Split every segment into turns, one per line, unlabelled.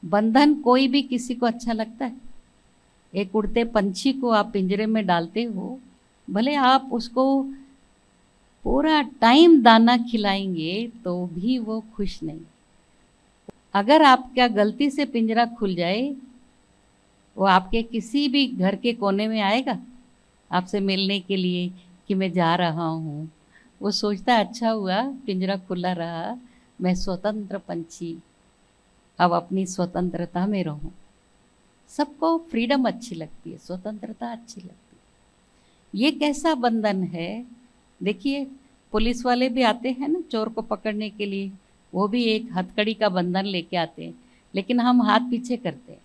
बंधन कोई भी किसी को अच्छा लगता है? एक उड़ते पंछी को आप पिंजरे में डालते हो, भले आप उसको पूरा टाइम दाना खिलाएंगे तो भी वो खुश नहीं। अगर आपका गलती से पिंजरा खुल जाए, वो आपके किसी भी घर के कोने में आएगा आपसे मिलने के लिए कि मैं जा रहा हूँ। वो सोचता है अच्छा हुआ पिंजरा खुला रहा, मैं स्वतंत्र पंछी अब अपनी स्वतंत्रता में रहूँ। सबको फ्रीडम अच्छी लगती है, स्वतंत्रता अच्छी लगती है। ये कैसा बंधन है? देखिए पुलिस वाले भी आते हैं ना चोर को पकड़ने के लिए, वो भी एक हथकड़ी का बंधन लेके आते हैं, लेकिन हम हाथ पीछे करते हैं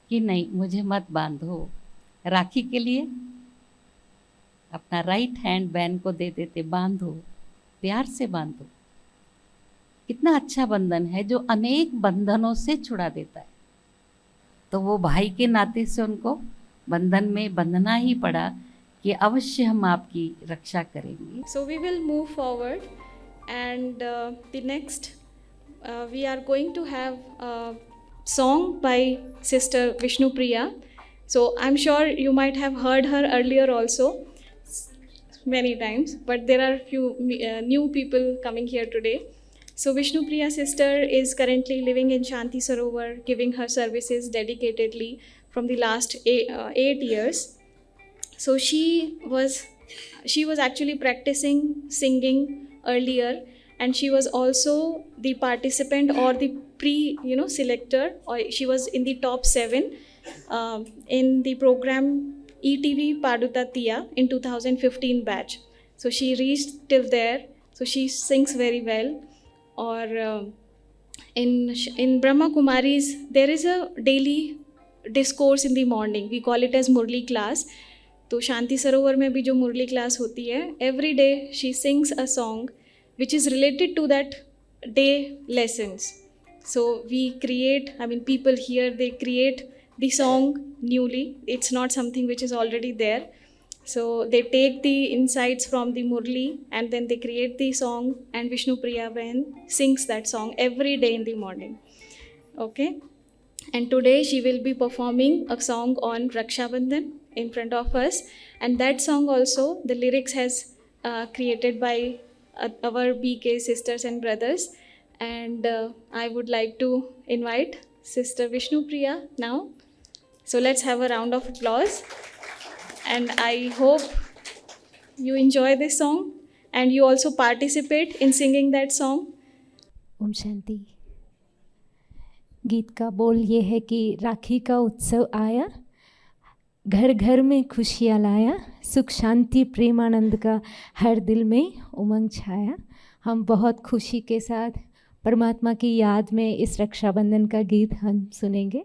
कि नहीं मुझे मत बांधो। राखी के लिए अपना राइट हैंड बहन को दे देते, बांधो, प्यार से बांधो। कितना अच्छा बंधन है जो अनेक बंधनों से छुड़ा देता है। तो वो भाई के नाते से उनको बंधन में बंधना ही पड़ा कि अवश्य हम आपकी रक्षा करेंगे।
So we will move forward and the next we are going to have a song by Sister Vishnu Priya. So I'm sure you might have heard her earlier also many times, but there are few new people coming here today. So Vishnu Priya sister is currently living in Shanti Sarovar, giving her services dedicatedly from the last 8 years. So she was actually practicing singing earlier, and she was also the participant or the selector, or she was in the top 7 in the program ETV Paduta Tia in 2015 batch. So she reached till there. So she sings very well. Or in Brahma Kumaris there is a daily discourse in the morning. We call it as Murli class. तो शांति सरोवर में भी जो मुरली class होती है, every day she sings a song which is related to that day lessons. So we create, I mean people here they create the song newly. It's not something which is already there. So they take the insights from the Murli and then they create the song, and Vishnu Priya Bain sings that song every day in the morning. Okay? And today she will be performing a song on Raksha Bandhan in front of us, and that song also the lyrics has created by our BK sisters and brothers. And I would like to invite Sister Vishnu Priya now. So let's have a round of applause. And I hope you enjoy this song and you also participate in singing that song.
Om Shanti. गीत का बोल ये है कि राखी का उत्सव आया, घर घर में खुशियाँ लाया, सुख शांति प्रेमानंद का हर दिल में उमंग छाया। हम बहुत खुशी के साथ परमात्मा की याद में इस रक्षाबंधन का गीत हम सुनेंगे।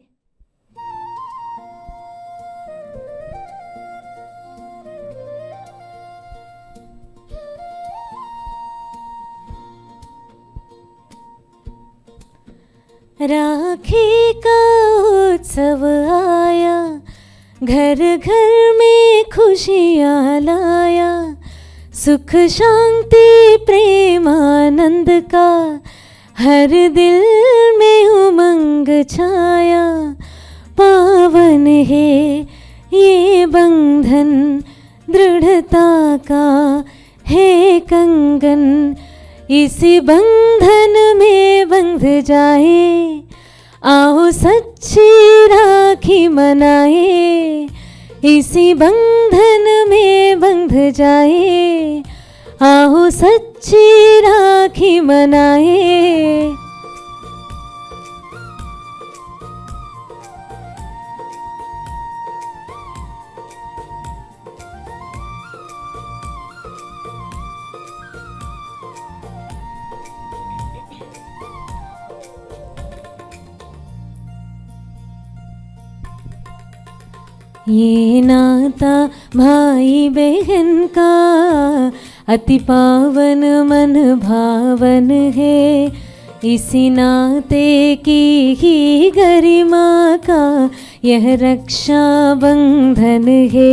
राखी का उत्सव आया, घर घर में खुशियाँ लाया, सुख शांति प्रेम आनंद का हर दिल में उमंग छाया। पावन है ये बंधन, दृढ़ता का है कंगन, इसी बंधन में बंध जाए, आओ सच्ची राखी मनाए। इसी बंधन में बंध जाए, आओ सच्ची राखी मनाए। ये नाता भाई बहन का अति पावन मन भावन है, इसी नाते की ही गरिमा का यह रक्षा बंधन है।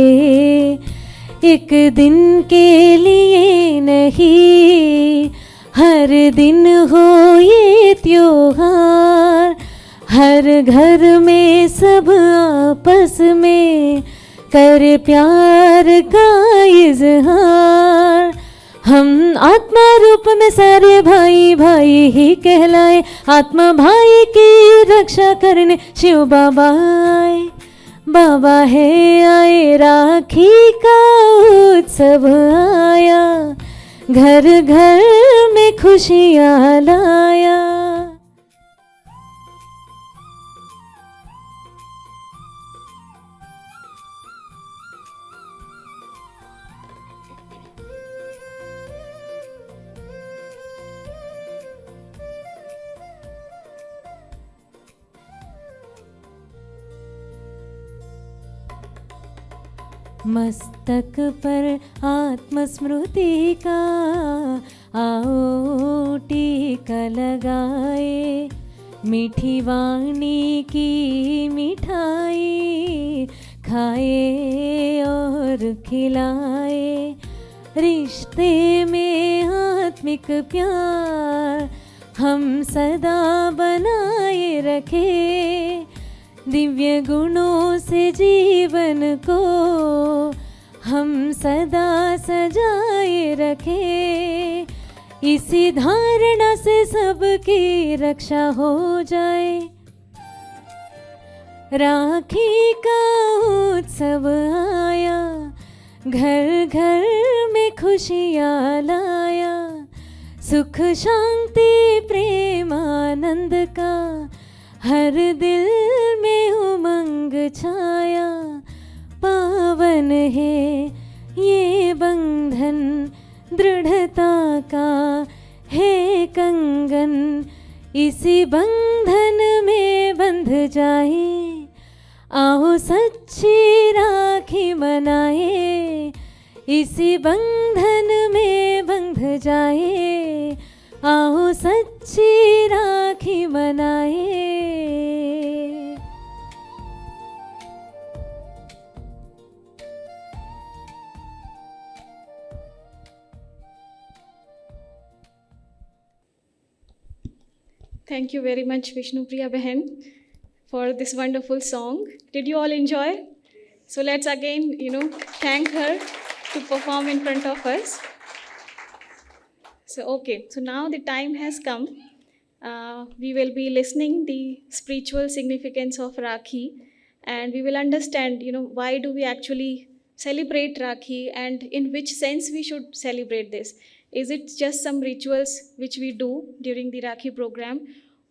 एक दिन के लिए नहीं, हर दिन हो ये त्योहार, हर घर में सब आपस में कर प्यार का इजहार। हम आत्मा रूप में सारे भाई भाई ही कहलाए, आत्मा भाई की रक्षा करने शिव बाबा आए। बाबा है आए, राखी का उत्सव आया, घर घर में खुशियाँ लाया। मस्तक पर आत्मस्मृति का आओ टीका लगाए, मीठी वाणी की मिठाई खाए और खिलाए। रिश्ते में आत्मिक प्यार हम सदा बनाए रखे, दिव्य गुणों से जीवन को हम सदा सजाए रखे। इसी धारणा से सबकी रक्षा हो जाए। राखी का उत्सव आया, घर घर में खुशियाँ लाया। सुख शांति प्रेम आनंद का हर दिल में उमंग छाया। पावन है ये बंधन, दृढ़ता का है कंगन। इसी बंधन में बंध जाए, आओ सच्ची राखी मनाए। इसी बंधन में बंध जाए, आओ सच्ची राखी मनाए।
Thank you very much, Vishnupriya Behan, for this wonderful song. Did you all enjoy? So let's again, thank her to perform in front of us. So now the time has come. We will be listening the spiritual significance of Rakhi, and we will understand, why do we actually celebrate Rakhi, and in which sense we should celebrate this. Is it just some rituals which we do during the Rakhi program,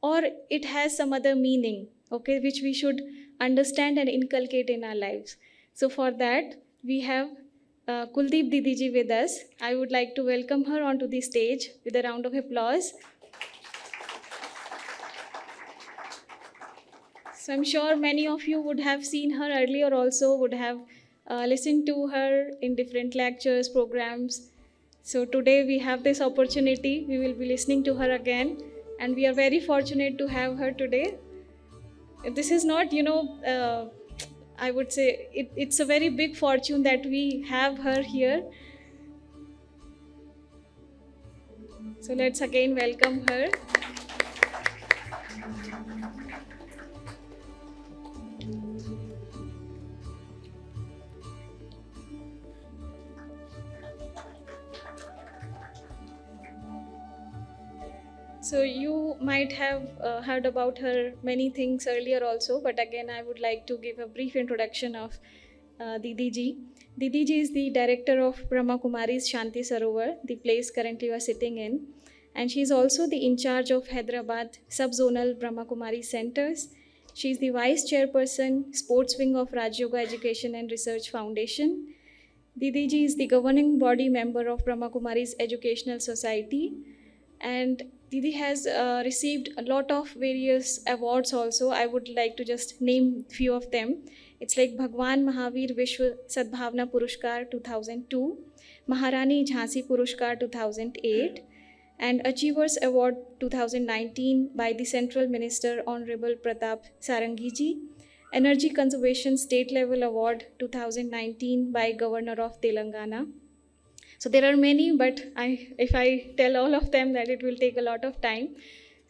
or it has some other meaning, okay, which we should understand and inculcate in our lives? So for that, we have Kuldeep Didi ji with us. I would like to welcome her onto the stage with a round of applause. So I'm sure many of you would have seen her earlier also, would have listened to her in different lectures, programs. So today we have this opportunity. We will be listening to her again, and we are very fortunate to have her today. This is not, I would say it's a very big fortune that we have her here. So let's again welcome her. So you might have heard about her many things earlier also, but again I would like to give a brief introduction of Didi ji. Didi ji is the director of Brahma Kumari's Shanti Sarovar, the place currently you are sitting in, and she is also the in charge of Hyderabad Sub-Zonal Brahma Kumari Centers. She is the vice chairperson, sports wing of Raj Yoga Education and Research Foundation. Didi ji is the governing body member of Brahma Kumari's Educational Society, and Didi has received a lot of various awards also. I would like to just name few of them. It's like Bhagwan Mahavir Vishwa Sadbhavna Purushkar 2002, Maharani Jhansi Purushkar 2008, and Achievers Award 2019 by the Central Minister Honorable Pratap Sarangi ji, Energy Conservation State Level Award 2019 by Governor of Telangana. So there are many, but if I tell all of them, that it will take a lot of time.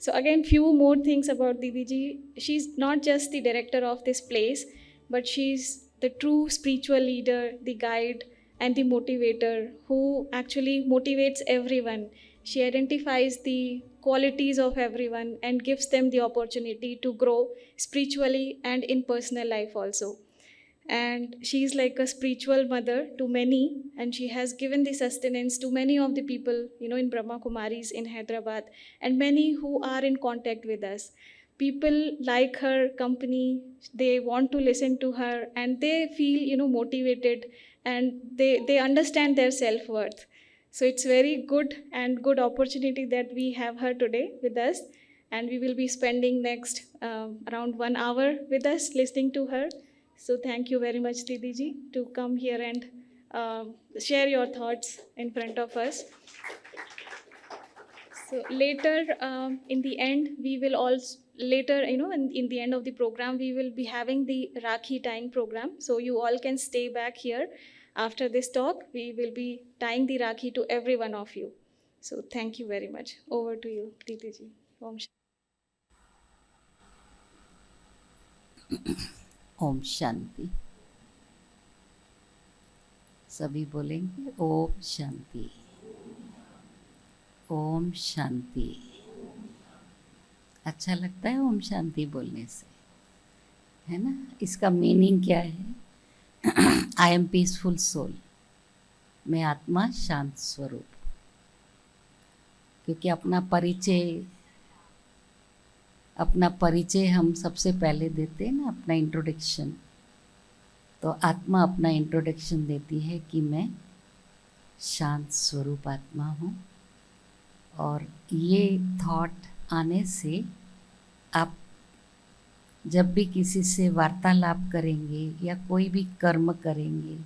So again, few more things about Didi ji. She's not just the director of this place, but she's the true spiritual leader, the guide, and the motivator who actually motivates everyone. She identifies the qualities of everyone and gives them the opportunity to grow spiritually and in personal life also. And she's like a spiritual mother to many, and she has given the sustenance to many of the people, in Brahma Kumaris in Hyderabad, and many who are in contact with us. People like her company, they want to listen to her, and they feel, motivated, and they understand their self-worth. So it's very good opportunity that we have her today with us, and we will be spending next around 1 hour with us listening to her. So thank you very much, Didi ji, to come here and share your thoughts in front of us. So later, in the end, we will also in the end of the program, we will be having the Rakhi tying program. So you all can stay back here. After this talk, we will be tying the Rakhi to every one of you. So thank you very much. Over to you, Didi ji. Om Shanti.
Om Shanti. सभी बोलेंगे ओम शांति, ओम शांति। अच्छा लगता है ओम शांति बोलने से, है ना? इसका मीनिंग क्या है? आई एम पीसफुल सोल, मैं आत्मा शांत स्वरूप। क्योंकि अपना परिचय हम सबसे पहले देते हैं ना, अपना इंट्रोडक्शन। तो आत्मा अपना इंट्रोडक्शन देती है कि मैं शांत स्वरूप आत्मा हूँ। और ये थॉट आने से आप जब भी किसी से वार्तालाप करेंगे या कोई भी कर्म करेंगे,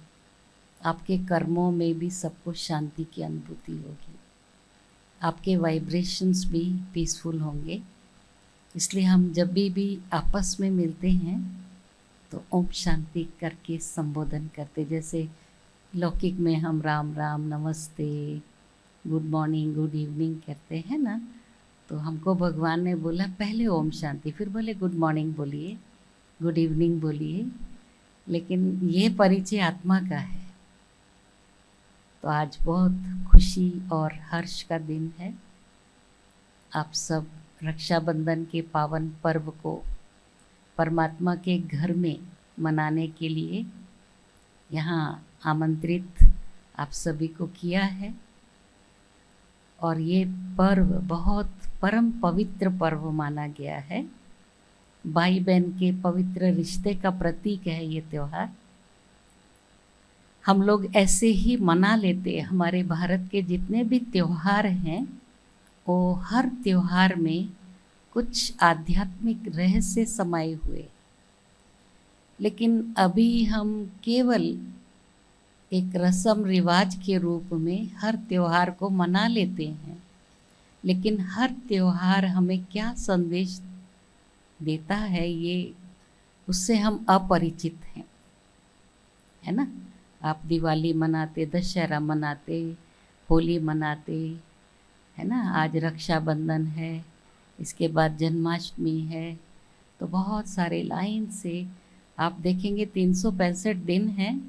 आपके कर्मों में भी सबको शांति की अनुभूति होगी, आपके वाइब्रेशंस भी पीसफुल होंगे। इसलिए हम जब भी आपस में मिलते हैं तो ओम शांति करके संबोधन करते। जैसे लौकिक में हम राम राम, नमस्ते, गुड मॉर्निंग, गुड इवनिंग करते हैं ना, तो हमको भगवान ने बोला पहले ओम शांति, फिर बोले गुड मॉर्निंग बोलिए, गुड इवनिंग बोलिए। लेकिन ये परिचय आत्मा का है। तो आज बहुत खुशी और हर्ष का दिन है। आप सब रक्षाबंधन के पावन पर्व को परमात्मा के घर में मनाने के लिए यहाँ आमंत्रित आप सभी को किया है। और ये पर्व बहुत परम पवित्र पर्व माना गया है। भाई बहन के पवित्र रिश्ते का प्रतीक है ये त्यौहार। हम लोग ऐसे ही मना लेते। हमारे भारत के जितने भी त्यौहार हैं, वो हर त्यौहार में कुछ आध्यात्मिक रहस्य समाये हुए। लेकिन अभी हम केवल एक रस्म रिवाज के रूप में हर त्यौहार को मना लेते हैं। लेकिन हर त्यौहार हमें क्या संदेश देता है, ये उससे हम अपरिचित हैं, है ना? आप दिवाली मनाते, दशहरा मनाते, होली मनाते, है ना? आज रक्षाबंधन है, इसके बाद जन्माष्टमी है। तो बहुत सारे लाइन से आप देखेंगे 365 दिन हैं,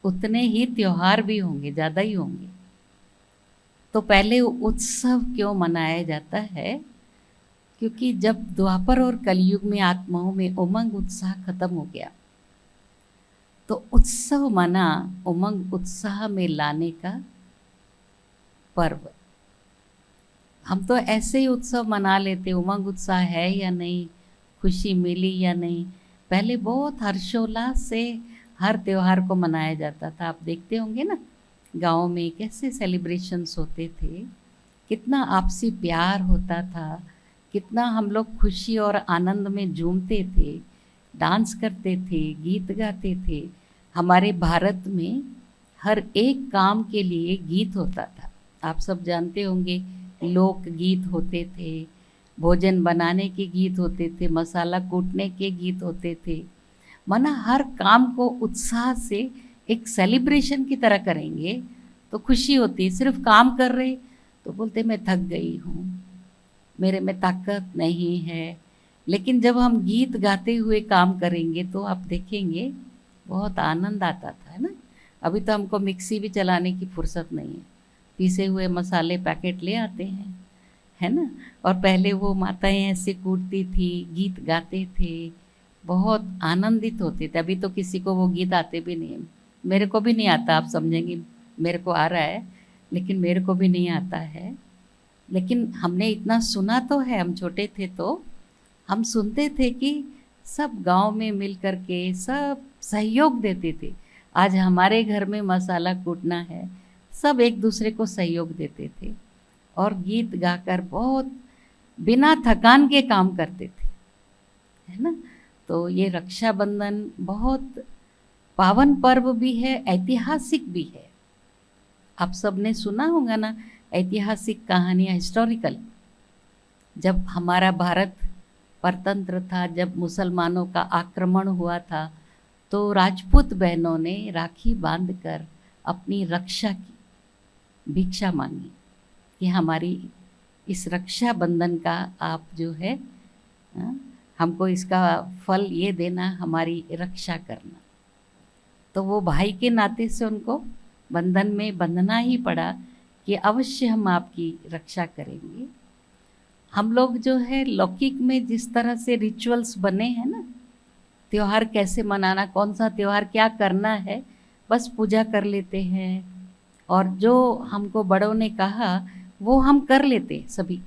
उतने ही त्यौहार भी होंगे, ज़्यादा ही होंगे। तो पहले उत्सव क्यों मनाया जाता है? क्योंकि जब द्वापर और कलयुग में आत्माओं में उमंग उत्साह खत्म हो गया, तो उत्सव मना उमंग उत्साह में लाने का पर्व। हम तो ऐसे ही उत्सव मना लेते, उमंग उत्साह है या नहीं, खुशी मिली या नहीं। पहले बहुत हर्षोल्लास से हर त्यौहार को मनाया जाता था। आप देखते होंगे ना, गाँव में कैसे सेलिब्रेशंस होते थे, कितना आपसी प्यार होता था, कितना हम लोग खुशी और आनंद में झूमते थे, डांस करते थे, गीत गाते थे। हमारे भारत में हर एक काम के लिए गीत होता था। आप सब जानते होंगे, लोक गीत होते थे, भोजन बनाने के गीत होते थे, मसाला कूटने के गीत होते थे। माना हर काम को उत्साह से एक सेलिब्रेशन की तरह करेंगे तो खुशी होती है। सिर्फ काम कर रहे तो बोलते मैं थक गई हूँ, मेरे में ताकत नहीं है। लेकिन जब हम गीत गाते हुए काम करेंगे तो आप देखेंगे बहुत आनंद आता था, है ना। अभी तो हमको मिक्सी भी चलाने की फुर्सत नहीं है, पीसे हुए मसाले पैकेट ले आते हैं, है ना। और पहले वो माताएं ऐसे कूटती थी, गीत गाते थे, बहुत आनंदित होते थे। अभी तो किसी को वो गीत आते भी नहीं है, मेरे को भी नहीं आता। आप समझेंगे मेरे को आ रहा है, लेकिन मेरे को भी नहीं आता है। लेकिन हमने इतना सुना तो है, हम छोटे थे तो हम सुनते थे कि सब गांव में मिल कर के सब सहयोग देते थे। आज हमारे घर में मसाला कूटना है, सब एक दूसरे को सहयोग देते थे और गीत गाकर बहुत बिना थकान के काम करते थे, है ना। तो ये रक्षाबंधन बहुत पावन पर्व भी है, ऐतिहासिक भी है। आप सबने सुना होगा ना ऐतिहासिक कहानियाँ, हिस्टोरिकल। जब हमारा भारत परतंत्र था, जब मुसलमानों का आक्रमण हुआ था, तो राजपूत बहनों ने राखी बांधकर अपनी रक्षा की, भिक्षा मांगी कि हमारी इस रक्षा बंधन का आप जो है हमको इसका फल ये देना, हमारी रक्षा करना। तो वो भाई के नाते से उनको बंधन में बंधना ही पड़ा कि अवश्य हम आपकी रक्षा करेंगे। हम लोग जो है लौकिक में जिस तरह से रिचुअल्स बने हैं ना, त्यौहार कैसे मनाना, कौन सा त्यौहार क्या करना है, बस पूजा कर लेते हैं और जो हमको बड़ों ने कहा वो हम कर लेते हैं सभी।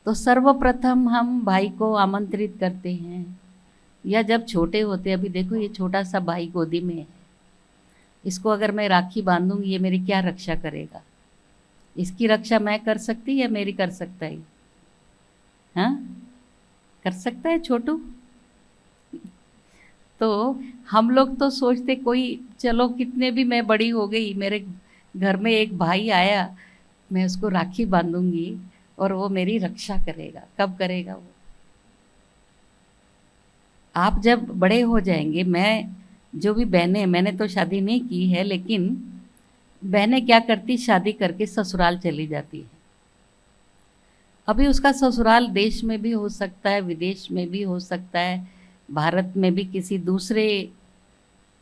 तो सर्वप्रथम हम भाई को आमंत्रित करते हैं, या जब छोटे होते, अभी देखो ये छोटा सा भाई गोदी में है, इसको अगर मैं राखी बांधूंगी ये मेरी क्या रक्षा करेगा? इसकी रक्षा मैं कर सकती या मेरी कर सकता है? हाँ, कर सकता है छोटू? तो हम लोग तो सोचते कोई, चलो कितने भी मैं बड़ी हो गई, मेरे घर में एक भाई आया, मैं उसको राखी बांधूंगी और वो मेरी रक्षा करेगा। कब करेगा वो? आप जब बड़े हो जाएंगे, मैं जो भी बहनें, मैंने तो शादी नहीं की है, लेकिन बहनें क्या करती, शादी करके ससुराल चली जाती है। अभी उसका ससुराल देश में भी हो सकता है, विदेश में भी हो सकता है, भारत में भी किसी दूसरे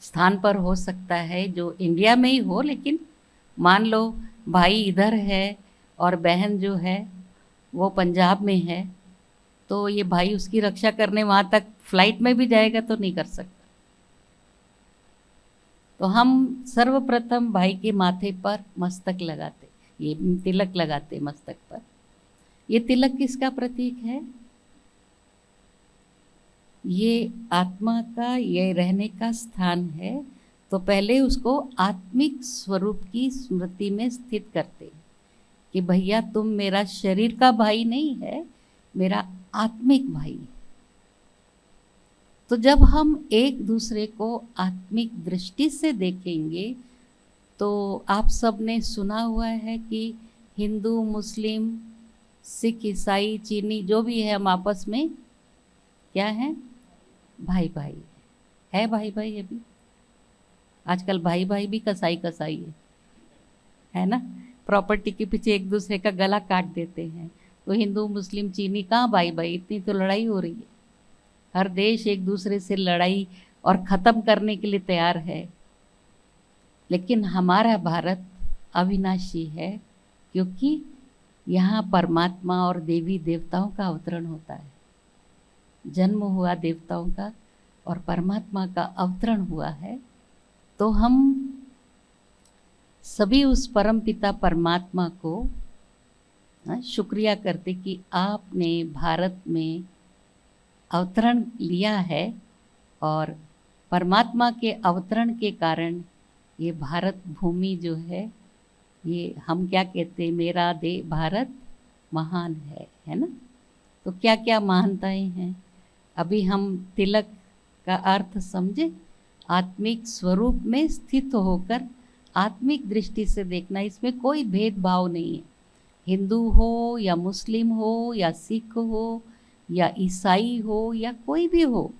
स्थान पर हो सकता है जो इंडिया में ही हो। लेकिन मान लो भाई इधर है और बहन जो है वो पंजाब में है, तो ये भाई उसकी रक्षा करने वहाँ तक फ्लाइट में भी जाएगा तो नहीं कर सकता। तो हम सर्वप्रथम भाई के माथे पर मस्तक लगाते, ये तिलक लगाते मस्तक पर। ये तिलक किसका प्रतीक है? ये आत्मा का, ये रहने का स्थान है। तो पहले उसको आत्मिक स्वरूप की स्मृति में स्थित करते कि भैया तुम मेरा शरीर का भाई नहीं है, मेरा आत्मिक भाई है। तो जब हम एक दूसरे को आत्मिक दृष्टि से देखेंगे, तो आप सब ने सुना हुआ है कि हिंदू, मुस्लिम, सिख, ईसाई, चीनी जो भी है, हम आपस में क्या है? भाई भाई है। भाई भाई अभी आजकल भाई भाई भी कसाई कसाई है ना। प्रॉपर्टी के पीछे एक दूसरे का गला काट देते हैं। तो हिंदू, मुस्लिम, चीनी कहाँ भाई भाई? इतनी तो लड़ाई हो रही है। हर देश एक दूसरे से लड़ाई और ख़त्म करने के लिए तैयार है। लेकिन हमारा भारत अविनाशी है, क्योंकि यहाँ परमात्मा और देवी देवताओं का अवतरण होता है। जन्म हुआ देवताओं का और परमात्मा का अवतरण हुआ है। तो हम सभी उस परमपिता परमात्मा को शुक्रिया करते कि आपने भारत में अवतरण लिया है, और परमात्मा के अवतरण के कारण ये भारत भूमि जो है, ये हम क्या कहते हैं, मेरा भारत महान है ना। तो क्या क्या महानताएं हैं? अभी हम तिलक का अर्थ समझे, आत्मिक स्वरूप में स्थित होकर आत्मिक दृष्टि से देखना। इसमें कोई भेदभाव नहीं है, हिंदू हो या मुस्लिम हो या सिख हो या ईसाई हो या कोई भी हो,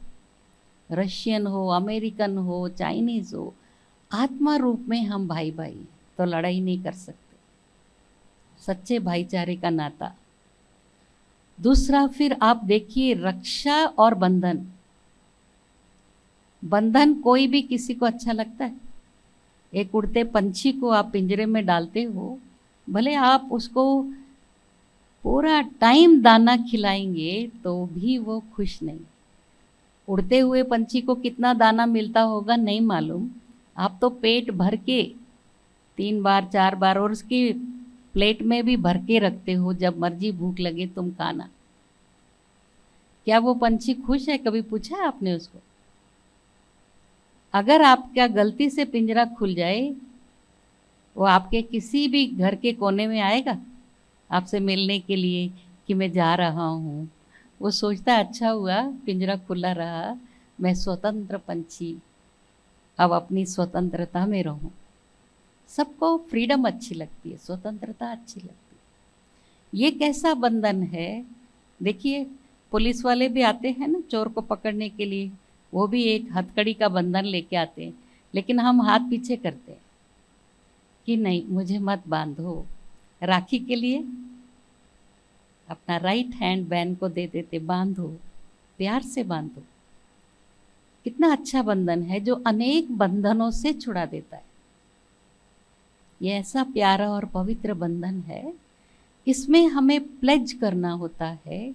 रशियन हो, अमेरिकन हो, चाइनीज़ हो, आत्मा रूप में हम भाई भाई, तो लड़ाई नहीं कर सकते। सच्चे भाईचारे का नाता। दूसरा फिर आप देखिए रक्षा और बंधन। बंधन कोई भी किसी को अच्छा लगता है? एक उड़ते पंछी को आप पिंजरे में डालते हो, भले आप उसको पूरा टाइम दाना खिलाएंगे तो भी वो खुश नहीं। उड़ते हुए पंछी को कितना दाना मिलता होगा नहीं मालूम, आप तो पेट भर के 3 बार 4 बार और उसकी प्लेट में भी भर के रखते हो, जब मर्जी भूख लगे तुम खाना। क्या वो पंछी खुश है? कभी पूछा है आपने उसको? अगर आपका गलती से पिंजरा खुल जाए, वो आपके किसी भी घर के कोने में आएगा आपसे मिलने के लिए कि मैं जा रहा हूँ? वो सोचता है अच्छा हुआ पिंजरा खुला रहा, मैं स्वतंत्र पंछी अब अपनी स्वतंत्रता में रहूं। सबको फ्रीडम अच्छी लगती है, स्वतंत्रता अच्छी लगती है। ये कैसा बंधन है? देखिए पुलिस वाले भी आते हैं ना चोर को पकड़ने के लिए, वो भी एक हथकड़ी का बंधन लेके आते हैं, लेकिन हम हाथ पीछे करते हैं कि नहीं मुझे मत बांधो। राखी के लिए अपना राइट हैंड बहन को दे देते, बांधो, प्यार से बांधो। कितना अच्छा बंधन है जो अनेक बंधनों से छुड़ा देता है। ये ऐसा प्यारा और पवित्र बंधन है, इसमें हमें प्लेज करना होता है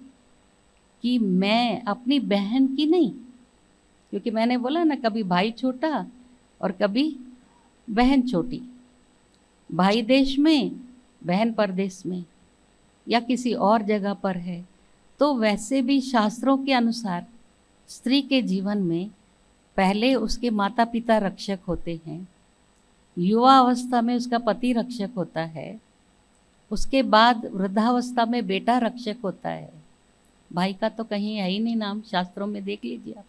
कि मैं अपनी बहन की नहीं, क्योंकि मैंने बोला ना कभी भाई छोटा और कभी बहन छोटी, भाई देश में बहन परदेश में या किसी और जगह पर है, तो वैसे भी शास्त्रों के अनुसार स्त्री के जीवन में पहले उसके माता पिता रक्षक होते हैं, युवा अवस्था में उसका पति रक्षक होता है, उसके बाद वृद्धावस्था में बेटा रक्षक होता है। भाई का तो कहीं है ही नहीं नाम, शास्त्रों में देख लीजिए आप,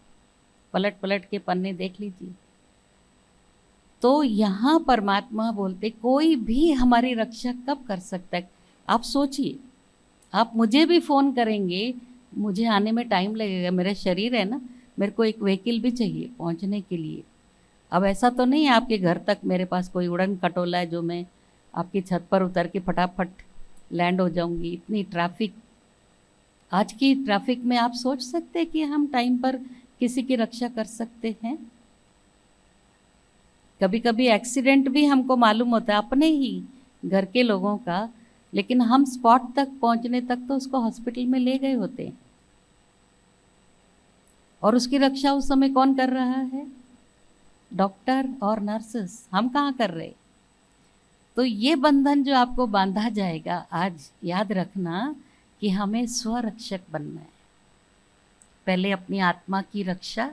पलट पलट के पन्ने देख लीजिए। तो यहाँ परमात्मा बोलते कोई भी हमारी रक्षा कब कर सकता है? आप सोचिए, आप मुझे भी फ़ोन करेंगे, मुझे आने में टाइम लगेगा, मेरा शरीर है ना, मेरे को एक व्हीकल भी चाहिए पहुँचने के लिए। अब ऐसा तो नहीं है आपके घर तक मेरे पास कोई उड़न खटोला है जो मैं आपकी छत पर उतर के फटाफट लैंड हो जाऊंगी। इतनी ट्रैफिक, आज की ट्रैफिक में आप सोच सकते हैं कि हम टाइम पर किसी की रक्षा कर सकते हैं? कभी कभी एक्सीडेंट भी हमको मालूम होता है अपने ही घर के लोगों का, लेकिन हम स्पॉट तक पहुंचने तक तो उसको हॉस्पिटल में ले गए होते हैं, और उसकी रक्षा उस समय कौन कर रहा है? डॉक्टर और नर्सेस। हम कहाँ कर रहे? तो ये बंधन जो आपको बांधा जाएगा आज, याद रखना कि हमें स्वरक्षक बनना है। पहले अपनी आत्मा की रक्षा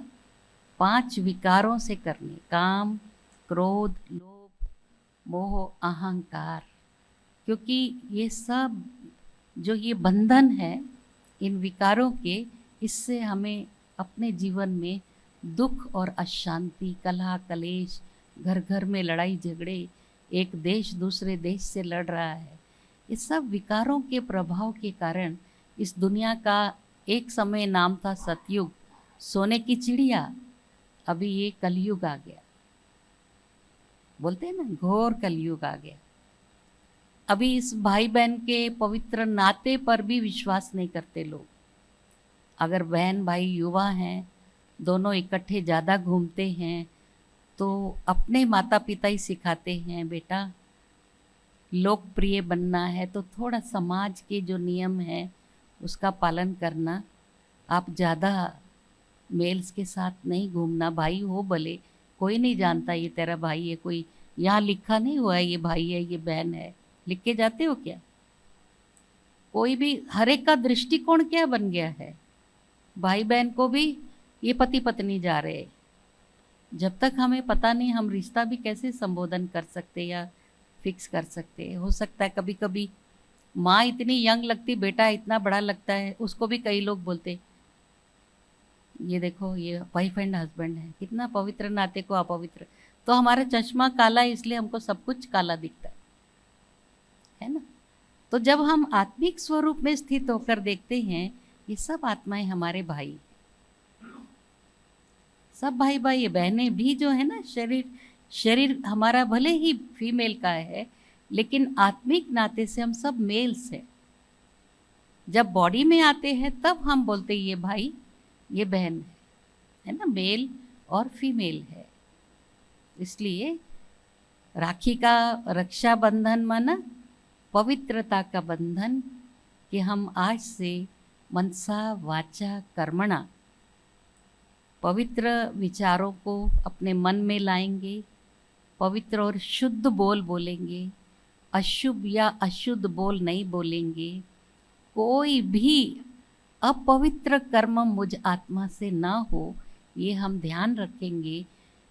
5 विकारों से करनी, काम, क्रोध, लोभ, मोह, अहंकार। क्योंकि ये सब जो ये बंधन है इन विकारों के, इससे हमें अपने जीवन में दुख और अशांति, कलह कलेश, घर घर में लड़ाई झगड़े, एक देश दूसरे देश से लड़ रहा है, इस सब विकारों के प्रभाव के कारण इस दुनिया का एक समय नाम था सतयुग, सोने की चिड़िया, अभी ये कलयुग आ गया। बोलते हैं ना घोर कलयुग आ गया। अभी इस भाई बहन के पवित्र नाते पर भी विश्वास नहीं करते लोग। अगर बहन भाई युवा हैं, दोनों इकट्ठे ज़्यादा घूमते हैं, तो अपने माता पिता ही सिखाते हैं बेटा लोकप्रिय बनना है तो थोड़ा समाज के जो नियम है उसका पालन करना, आप ज़्यादा मेल्स के साथ नहीं घूमना, भाई हो भले, कोई नहीं जानता ये तेरा भाई है, कोई यहाँ लिखा नहीं हुआ है ये भाई है ये बहन है, लिख के जाते हो क्या? कोई भी, हर एक का दृष्टिकोण क्या बन गया है, भाई बहन को भी ये पति पत्नी जा रहे। जब तक हमें पता नहीं हम रिश्ता भी कैसे संबोधन कर सकते या फिक्स कर सकते। हो सकता है कभी कभी माँ इतनी यंग लगती, बेटा इतना बड़ा लगता है, उसको भी कई लोग बोलते ये देखो ये वाइफ एंड हस्बैंड है, कितना पवित्र नाते को अपवित्र। तो हमारा चश्मा काला है इसलिए हमको सब कुछ काला दिखता है ना? तो जब हम आत्मिक स्वरूप में स्थित होकर देखते हैं ये सब आत्माएं हमारे भाई, सब भाई भाई, बहनें भी जो है ना, शरीर हमारा भले ही फीमेल का है लेकिन आत्मिक नाते से हम सब मेल्स हैं। जब बॉडी में आते हैं तब हम बोलते ये भाई, ये बहन है ना, मेल और फीमेल है। इसलिए राखी का रक्षाबंधन माना पवित्रता का बंधन, कि हम आज से मनसा वाचा कर्मणा पवित्र विचारों को अपने मन में लाएंगे, पवित्र और शुद्ध बोल बोलेंगे, अशुभ या अशुद्ध बोल नहीं बोलेंगे, कोई भी अपवित्र कर्म मुझ आत्मा से ना हो, ये हम ध्यान रखेंगे।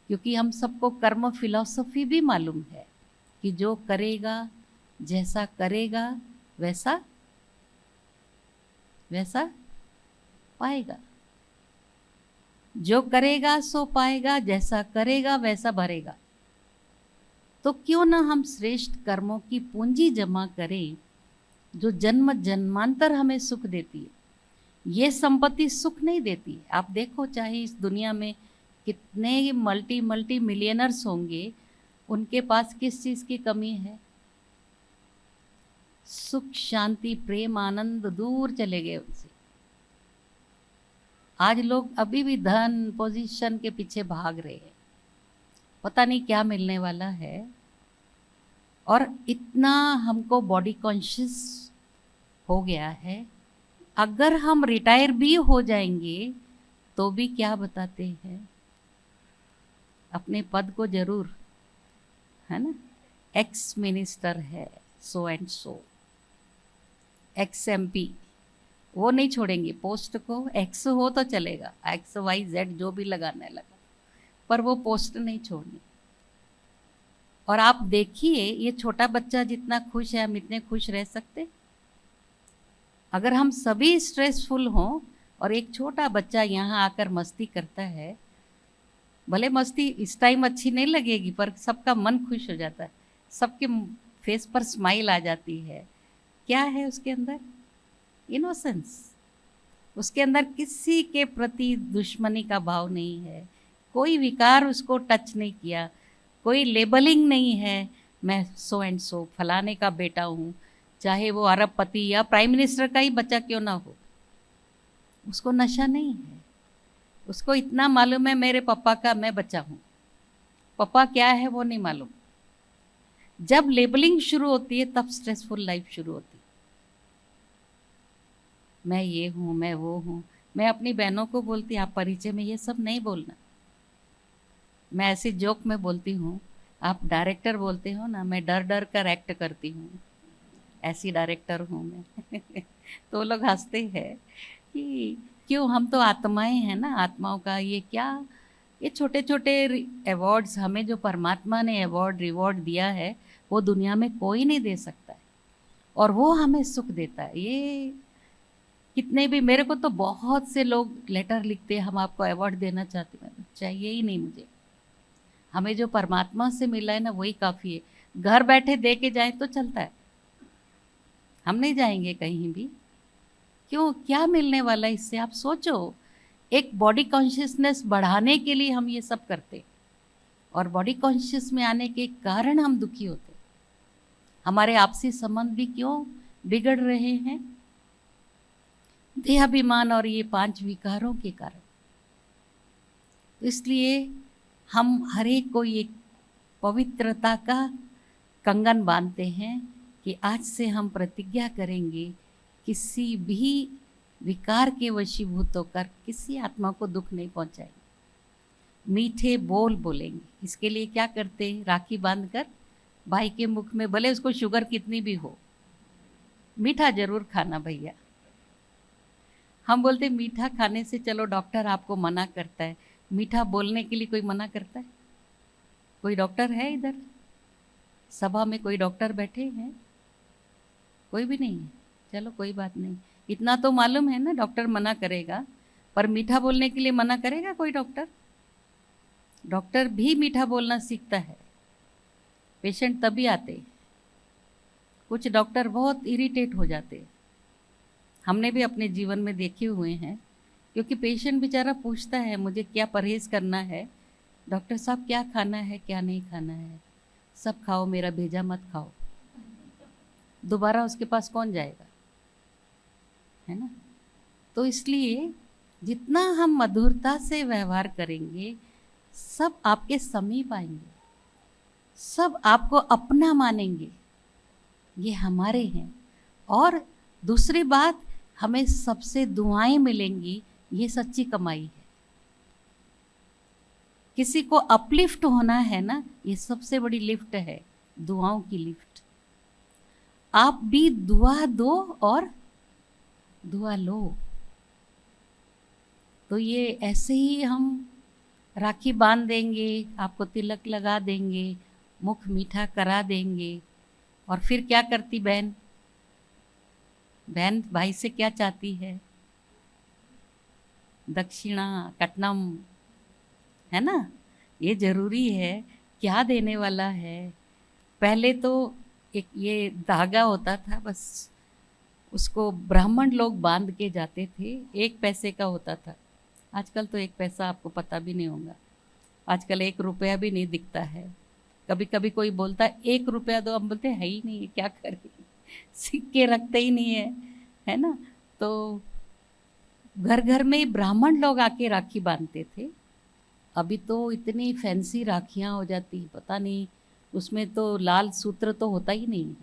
क्योंकि हम सबको कर्म फिलॉसफी भी मालूम है कि जो करेगा, जैसा करेगा वैसा वैसा पाएगा, जो करेगा सो पाएगा, जैसा करेगा वैसा भरेगा। तो क्यों ना हम श्रेष्ठ कर्मों की पूंजी जमा करें जो जन्म जन्मांतर हमें सुख देती है। ये संपत्ति सुख नहीं देती है। आप देखो, चाहे इस दुनिया में कितने मल्टी मिलियनर्स होंगे, उनके पास किस चीज़ की कमी है? सुख, शांति, प्रेम, आनंद दूर चले गए उनसे। आज लोग अभी भी धन, पोजीशन के पीछे भाग रहे हैं, पता नहीं क्या मिलने वाला है। और इतना हमको बॉडी कॉन्शियस हो गया है, अगर हम रिटायर भी हो जाएंगे तो भी क्या बताते हैं? अपने पद को जरूर, है ना, एक्स मिनिस्टर है so and so, x MP, वो नहीं छोड़ेंगे पोस्ट को। एक्स हो तो चलेगा, एक्स वाई जेड जो भी लगाने लगा, पर वो पोस्ट नहीं छोड़नी। और आप देखिए, ये छोटा बच्चा जितना खुश है, हम इतने खुश रह सकते? अगर हम सभी स्ट्रेसफुल हों और एक छोटा बच्चा यहाँ आकर मस्ती करता है, भले मस्ती इस टाइम अच्छी नहीं लगेगी, पर सबका मन खुश हो जाता है, सबके फेस पर स्माइल आ जाती है। क्या है उसके अंदर? इनोसेंस। उसके अंदर किसी के प्रति दुश्मनी का भाव नहीं है, कोई विकार उसको टच नहीं किया, कोई लेबलिंग नहीं है, मैं सो एंड सो फलाने का बेटा हूँ, चाहे वो अरबपति या प्राइम मिनिस्टर का ही बच्चा क्यों ना हो। उसको नशा नहीं है, उसको इतना मालूम है मेरे पापा का मैं बच्चा हूँ, पापा क्या है वो नहीं मालूम। जब लेबलिंग शुरू होती है तब स्ट्रेसफुल लाइफ शुरू होती है। मैं ये हूँ, मैं वो हूँ। मैं अपनी बहनों को बोलती, आप परिचय में ये सब नहीं बोलना। मैं ऐसे जोक में बोलती हूँ, आप डायरेक्टर बोलते हो ना, मैं डर डर कर एक्ट करती हूँ, ऐसी डायरेक्टर हूँ मैं। तो वो लोग हंसते हैं कि क्यों, हम तो आत्माएं हैं ना, आत्माओं का ये क्या, ये छोटे छोटे अवार्ड्स हमें जो परमात्मा ने अवार्ड रिवॉर्ड दिया है वो दुनिया में कोई नहीं दे सकता है, और वो हमें सुख देता है। ये कितने भी, मेरे को तो बहुत से लोग लेटर लिखते हैं, हम आपको अवार्ड देना चाहते हैं, चाहिए ही नहीं मुझे। हमें जो परमात्मा से मिला है ना वही काफ़ी है। घर बैठे दे के जाए तो चलता है, हम नहीं जाएंगे कहीं भी। क्यों, क्या मिलने वाला है इससे? आप सोचो, एक बॉडी कॉन्शियसनेस बढ़ाने के लिए हम ये सब करते, और बॉडी कॉन्शियस में आने के कारण हम दुखी होते। हमारे आपसी संबंध भी क्यों बिगड़ रहे हैं? देहाभिमान और ये 5 विकारों के कारण। इसलिए हम हर एक को ये पवित्रता का कंगन बांधते हैं कि आज से हम प्रतिज्ञा करेंगे किसी भी विकार के वशीभूत होकर किसी आत्मा को दुख नहीं पहुंचाएंगे। मीठे बोल बोलेंगे। इसके लिए क्या करते हैं? राखी बांधकर भाई के मुख में, भले उसको शुगर कितनी भी हो, मीठा जरूर खाना भैया। हम बोलते मीठा खाने से, चलो डॉक्टर आपको मना करता है, मीठा बोलने के लिए कोई मना करता है? कोई डॉक्टर है इधर सभा में? कोई डॉक्टर बैठे हैं? कोई भी नहीं है। चलो कोई बात नहीं, इतना तो मालूम है ना, डॉक्टर मना करेगा, पर मीठा बोलने के लिए मना करेगा कोई डॉक्टर? डॉक्टर भी मीठा बोलना सीखता है, पेशेंट तभी आते। कुछ डॉक्टर बहुत इरिटेट हो जाते, हमने भी अपने जीवन में देखे हुए हैं, क्योंकि पेशेंट बेचारा पूछता है मुझे क्या परहेज करना है, डॉक्टर साहब क्या खाना है क्या नहीं खाना है, सब खाओ, मेरा भेजा मत खाओ। दोबारा उसके पास कौन जाएगा? है ना। तो इसलिए जितना हम मधुरता से व्यवहार करेंगे, सब आपके समीप आएंगे, सब आपको अपना मानेंगे, ये हमारे हैं। और दूसरी बात, हमें सबसे दुआएं मिलेंगी, ये सच्ची कमाई है। किसी को अपलिफ्ट होना है ना, ये सबसे बड़ी लिफ्ट है, दुआओं की लिफ्ट। आप भी दुआ दो और दुआ लो। तो ये ऐसे ही हम राखी बांध देंगे, आपको तिलक लगा देंगे, मुख मीठा करा देंगे, और फिर क्या करती बहन? बहन भाई से क्या चाहती है? दक्षिणा, कट्नम, है ना। ये जरूरी है। क्या देने वाला है? पहले तो एक ये धागा होता था, बस उसको ब्राह्मण लोग बांध के जाते थे, 1 पैसे का होता था। आजकल तो 1 पैसा आपको पता भी नहीं होगा, आजकल 1 रुपया भी नहीं दिखता है। कभी कभी कोई बोलता है 1 रुपया दो, हम बोलते है ही नहीं, क्या करें, सिक्के रखते ही नहीं है ना। तो घर घर में ब्राह्मण लोग आके राखी बांधते थे। अभी तो इतनी फैंसी राखियां हो जाती, पता नहीं, उसमें तो लाल सूत्र तो होता ही नहीं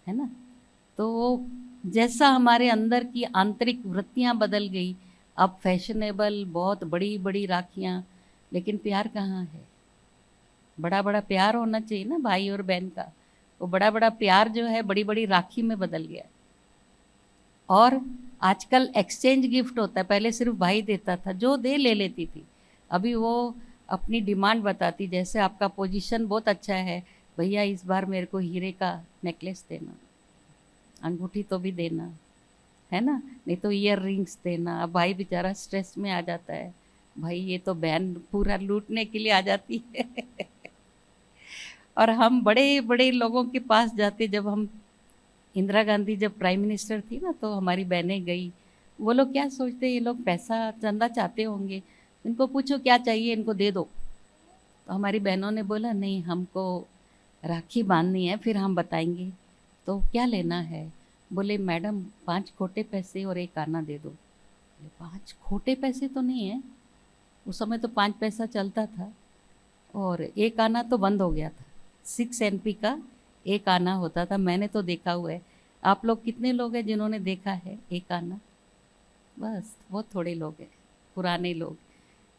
है ना। तो जैसा हमारे अंदर की आंतरिक वृत्तियां बदल गई, अब फैशनेबल बहुत बड़ी बड़ी राखियां, लेकिन प्यार कहाँ है? बड़ा बड़ा प्यार होना चाहिए ना भाई और बहन का। वो बड़ा बड़ा प्यार जो है बड़ी बड़ी राखी में बदल गया। और आजकल एक्सचेंज गिफ्ट होता है, पहले सिर्फ भाई देता था, जो दे ले लेती थी। अभी वो अपनी डिमांड बताती, जैसे आपका पोजीशन बहुत अच्छा है भैया, इस बार मेरे को हीरे का नेकलेस देना, अंगूठी तो भी देना, है ना, नहीं तो ईयर रिंग्स देना। अब भाई बेचारा स्ट्रेस में आ जाता है, भाई ये तो बहन पूरा लूटने के लिए आ जाती है। और हम बड़े बड़े लोगों के पास जाते, जब हम इंदिरा गांधी जब प्राइम मिनिस्टर थी ना, तो हमारी बहनें गई, वो लोग क्या सोचते, ये लोग पैसा चंदा चाहते होंगे, इनको पूछो क्या चाहिए, इनको दे दो। तो हमारी बहनों ने बोला नहीं, हमको राखी बांधनी है, फिर हम बताएंगे। तो क्या लेना है? बोले मैडम 5 खोटे पैसे और 1 आना दे दो। 5 खोटे पैसे तो नहीं है, उस समय तो 5 पैसा चलता था, और 1 आना तो बंद हो गया था। 6 NP का 1 आना होता था, मैंने तो देखा हुआ है। आप लोग कितने लोग हैं जिन्होंने देखा है 1 आना? बस बहुत थोड़े लोग हैं, पुराने लोग,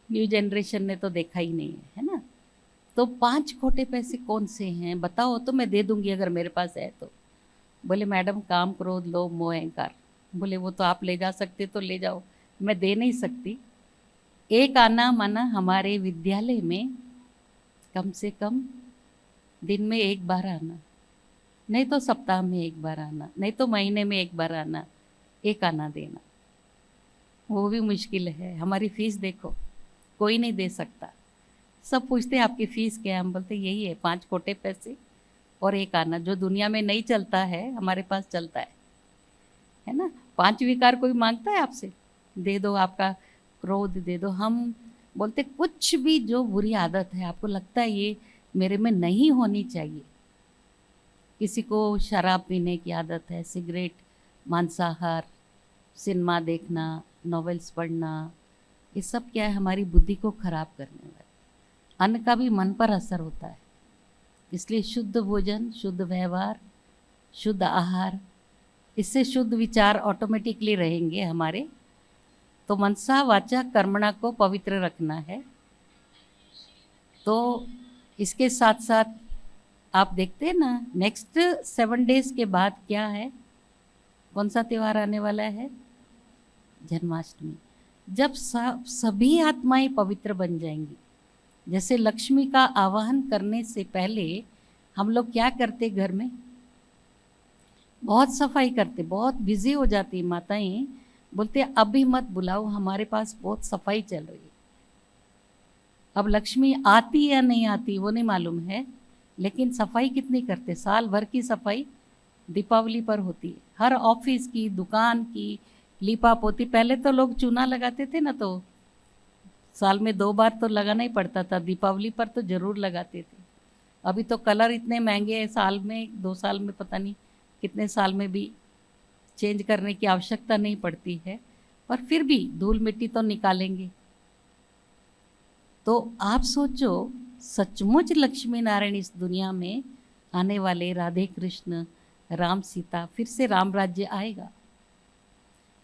न्यू जनरेशन ने तो देखा ही नहीं है ना। तो 5 खोटे पैसे कौन से हैं बताओ, तो मैं दे दूंगी अगर मेरे पास है तो। बोले मैडम काम क्रोध लोभ मोह अहंकार। बोले वो तो आप ले जा सकते तो ले जाओ, मैं दे नहीं सकती। 1 आना माना हमारे विद्यालय में कम से कम दिन में 1 बार आना, नहीं तो सप्ताह में 1 बार आना, नहीं तो महीने में 1 बार आना, 1 आना देना, वो भी मुश्किल है। हमारी फीस देखो, कोई नहीं दे सकता। सब पूछते हैं आपकी फ़ीस क्या है, हम बोलते यही है 5 खोटे पैसे और 1 आना। जो दुनिया में नहीं चलता है हमारे पास चलता है ना। 5 विकार कोई मांगता है आपसे, दे दो, आपका क्रोध दे दो। हम बोलते कुछ भी जो बुरी आदत है, आपको लगता है ये मेरे में नहीं होनी चाहिए। किसी को शराब पीने की आदत है, सिगरेट, मांसाहार, सिनेमा देखना, नॉवेल्स पढ़ना, ये सब क्या है, हमारी बुद्धि को खराब करने वाला। अन्न का भी मन पर असर होता है, इसलिए शुद्ध भोजन, शुद्ध व्यवहार, शुद्ध आहार, इससे शुद्ध विचार ऑटोमेटिकली रहेंगे हमारे। तो मनसा वाचा कर्मणा को पवित्र रखना है। तो इसके साथ साथ आप देखते हैं ना, नेक्स्ट 7 डेज के बाद क्या है, कौन सा त्यौहार आने वाला है? जन्माष्टमी। जब सभी आत्माएं पवित्र बन जाएंगी, जैसे लक्ष्मी का आवाहन करने से पहले हम लोग क्या करते, घर में बहुत सफाई करते, बहुत बिजी हो जाती माताएं, बोलते अभी मत बुलाओ, हमारे पास बहुत सफाई चल रही है। अब लक्ष्मी आती या नहीं आती वो नहीं मालूम है, लेकिन सफाई कितनी करते, साल भर की सफाई दीपावली पर होती है। हर ऑफिस की, दुकान की लीपा पोती। पहले तो लोग चूना लगाते थे ना, तो साल में 2 बार तो लगाना ही पड़ता था, दीपावली पर तो ज़रूर लगाते थे। अभी तो कलर इतने महंगे हैं, साल में 2 साल में पता नहीं कितने साल में भी चेंज करने की आवश्यकता नहीं पड़ती है, पर फिर भी धूल मिट्टी तो निकालेंगे। तो आप सोचो, सचमुच लक्ष्मी नारायण इस दुनिया में आने वाले, राधे कृष्ण, राम सीता, फिर से राम राज्य आएगा।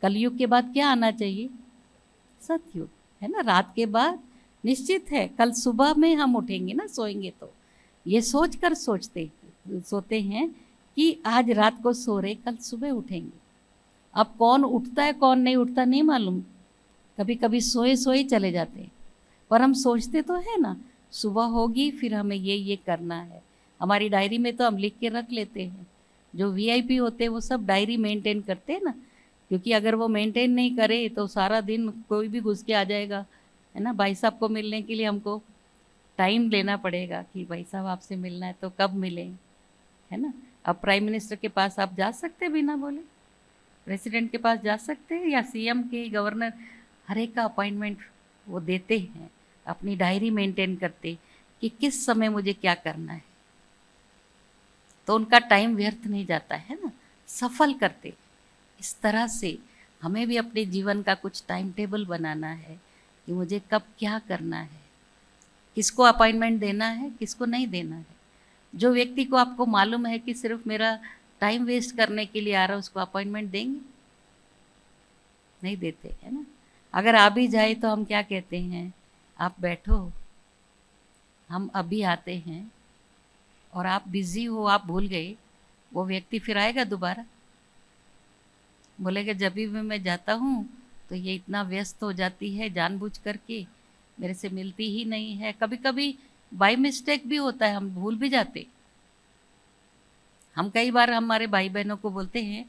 कलयुग के बाद क्या आना चाहिए? सतयुग, है ना। रात के बाद निश्चित है कल सुबह में हम उठेंगे ना, सोएंगे तो ये सोच कर सोते हैं कि आज रात को सो रहे, कल सुबह उठेंगे। अब कौन उठता है कौन नहीं उठता नहीं मालूम, कभी कभी सोए सोए चले जाते हैं, पर हम सोचते तो है ना सुबह होगी फिर हमें ये करना है। हमारी डायरी में तो हम लिख के रख लेते हैं। जो वीआईपी होते हैं वो सब डायरी मेंटेन करते हैं ना, क्योंकि अगर वो मेंटेन नहीं करे तो सारा दिन कोई भी घुस के आ जाएगा, है ना। भाई साहब को मिलने के लिए हमको टाइम लेना पड़ेगा कि भाई साहब आपसे मिलना है तो कब मिलें, है ना। अब प्राइम मिनिस्टर के पास आप जा सकते बिना बोले, प्रेसिडेंट के पास जा सकते हैं, या सीएम के, गवर्नर, हर एक का अपॉइंटमेंट वो देते हैं, अपनी डायरी मेंटेन करते कि किस समय मुझे क्या करना है, तो उनका टाइम व्यर्थ नहीं जाता है ना, सफल करते। इस तरह से हमें भी अपने जीवन का कुछ टाइम टेबल बनाना है कि मुझे कब क्या करना है, किसको अपॉइंटमेंट देना है, किसको नहीं देना है। जो व्यक्ति को आपको मालूम है कि सिर्फ मेरा टाइम वेस्ट करने के लिए आ रहा है, उसको अपॉइंटमेंट देंगे? नहीं देते, है ना। अगर आ भी जाए तो हम क्या कहते हैं, आप बैठो, हम अभी आते हैं, और आप बिजी हो, आप भूल गए, वो व्यक्ति फिर आएगा दोबारा? बोलेगा जब भी मैं जाता हूँ तो ये इतना व्यस्त हो जाती है, जानबूझ करके मेरे से मिलती ही नहीं है। कभी कभी बाय मिस्टेक भी होता है, हम भूल भी जाते। हम कई बार हमारे भाई बहनों को बोलते हैं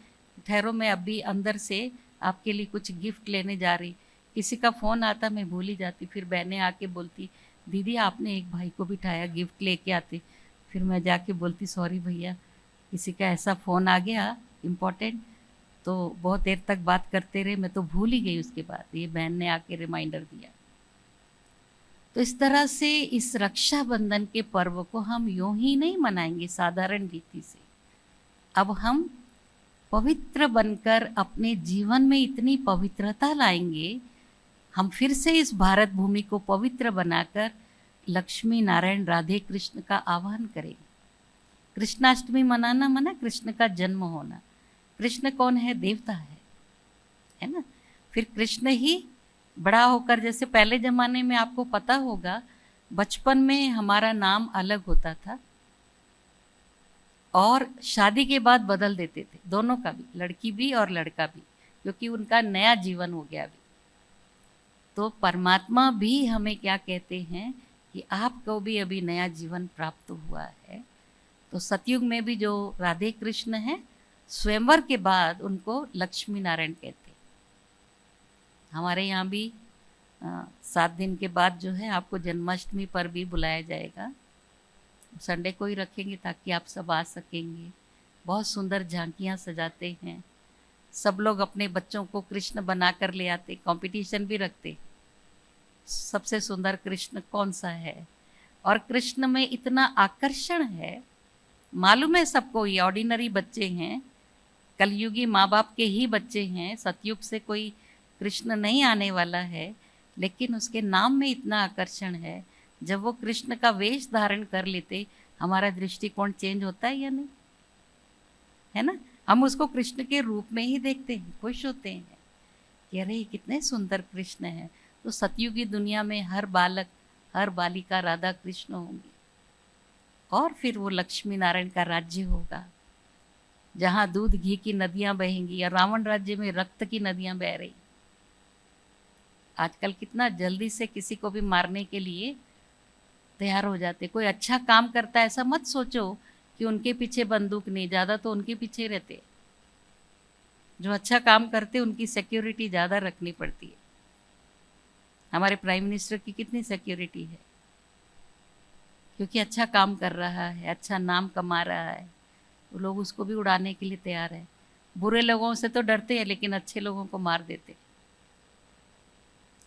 ठहरो मैं अभी अंदर से आपके लिए कुछ गिफ्ट लेने जा रही, किसी का फ़ोन आता मैं भूल ही जाती। फिर बहनें आके बोलती दीदी आपने एक भाई को बिठाया, गिफ्ट लेके आते। फिर मैं जाके बोलती सॉरी भैया, किसी का ऐसा फ़ोन आ गया इम्पोर्टेंट, तो बहुत देर तक बात करते रहे, मैं तो भूल ही गई। उसके बाद ये बहन ने आके रिमाइंडर दिया। तो इस तरह से इस रक्षाबंधन के पर्व को हम यूं ही नहीं मनाएंगे साधारण रीति से। अब हम पवित्र बनकर अपने जीवन में इतनी पवित्रता लाएंगे, हम फिर से इस भारत भूमि को पवित्र बनाकर लक्ष्मी नारायण राधे कृष्ण का आह्वान करेंगे। कृष्णाष्टमी मनाना मना कृष्ण का जन्म होना। कृष्ण कौन है? देवता है ना। फिर कृष्ण ही बड़ा होकर, जैसे पहले ज़माने में आपको पता होगा, बचपन में हमारा नाम अलग होता था और शादी के बाद बदल देते थे, दोनों का भी, लड़की भी और लड़का भी, क्योंकि उनका नया जीवन हो गया अभी। तो परमात्मा भी हमें क्या कहते हैं कि आपको भी अभी नया जीवन प्राप्त हुआ है। तो सतयुग में भी जो राधे कृष्ण हैं, स्वयंवर के बाद उनको लक्ष्मी नारायण कहते हैं। हमारे यहाँ भी 7 दिन के बाद जो है आपको जन्माष्टमी पर भी बुलाया जाएगा। संडे को ही रखेंगे ताकि आप सब आ सकेंगे। बहुत सुंदर झांकियाँ सजाते हैं, सब लोग अपने बच्चों को कृष्ण बना कर ले आते, कंपटीशन भी रखते, सबसे सुंदर कृष्ण कौन सा है। और कृष्ण में इतना आकर्षण है, मालूम है सबको ये ऑर्डिनरी बच्चे हैं, कलयुगी माँ बाप के ही बच्चे हैं, सतयुग से कोई कृष्ण नहीं आने वाला है, लेकिन उसके नाम में इतना आकर्षण है। जब वो कृष्ण का वेश धारण कर लेते, हमारा दृष्टिकोण चेंज होता है या नहीं, है ना। हम उसको कृष्ण के रूप में ही देखते हैं, खुश होते हैं कि अरे कितने सुंदर कृष्ण हैं। तो सतयुगी दुनिया में हर बालक हर बालिका राधा कृष्ण होंगे, और फिर वो लक्ष्मी नारायण का राज्य होगा, जहाँ दूध घी की नदियाँ बहेंगी, और रावण राज्य में रक्त की नदियाँ बह रही। आजकल कितना जल्दी से किसी को भी मारने के लिए तैयार हो जाते। कोई अच्छा काम करता है, ऐसा मत सोचो कि उनके पीछे बंदूक नहीं, ज़्यादा तो उनके पीछे रहते। जो अच्छा काम करते उनकी सिक्योरिटी ज़्यादा रखनी पड़ती है। हमारे प्राइम मिनिस्टर की कितनी सिक्योरिटी है, क्योंकि अच्छा काम कर रहा है, अच्छा नाम कमा रहा है, वो लोग उसको भी उड़ाने के लिए तैयार है। बुरे लोगों से तो डरते हैं, लेकिन अच्छे लोगों को मार देते।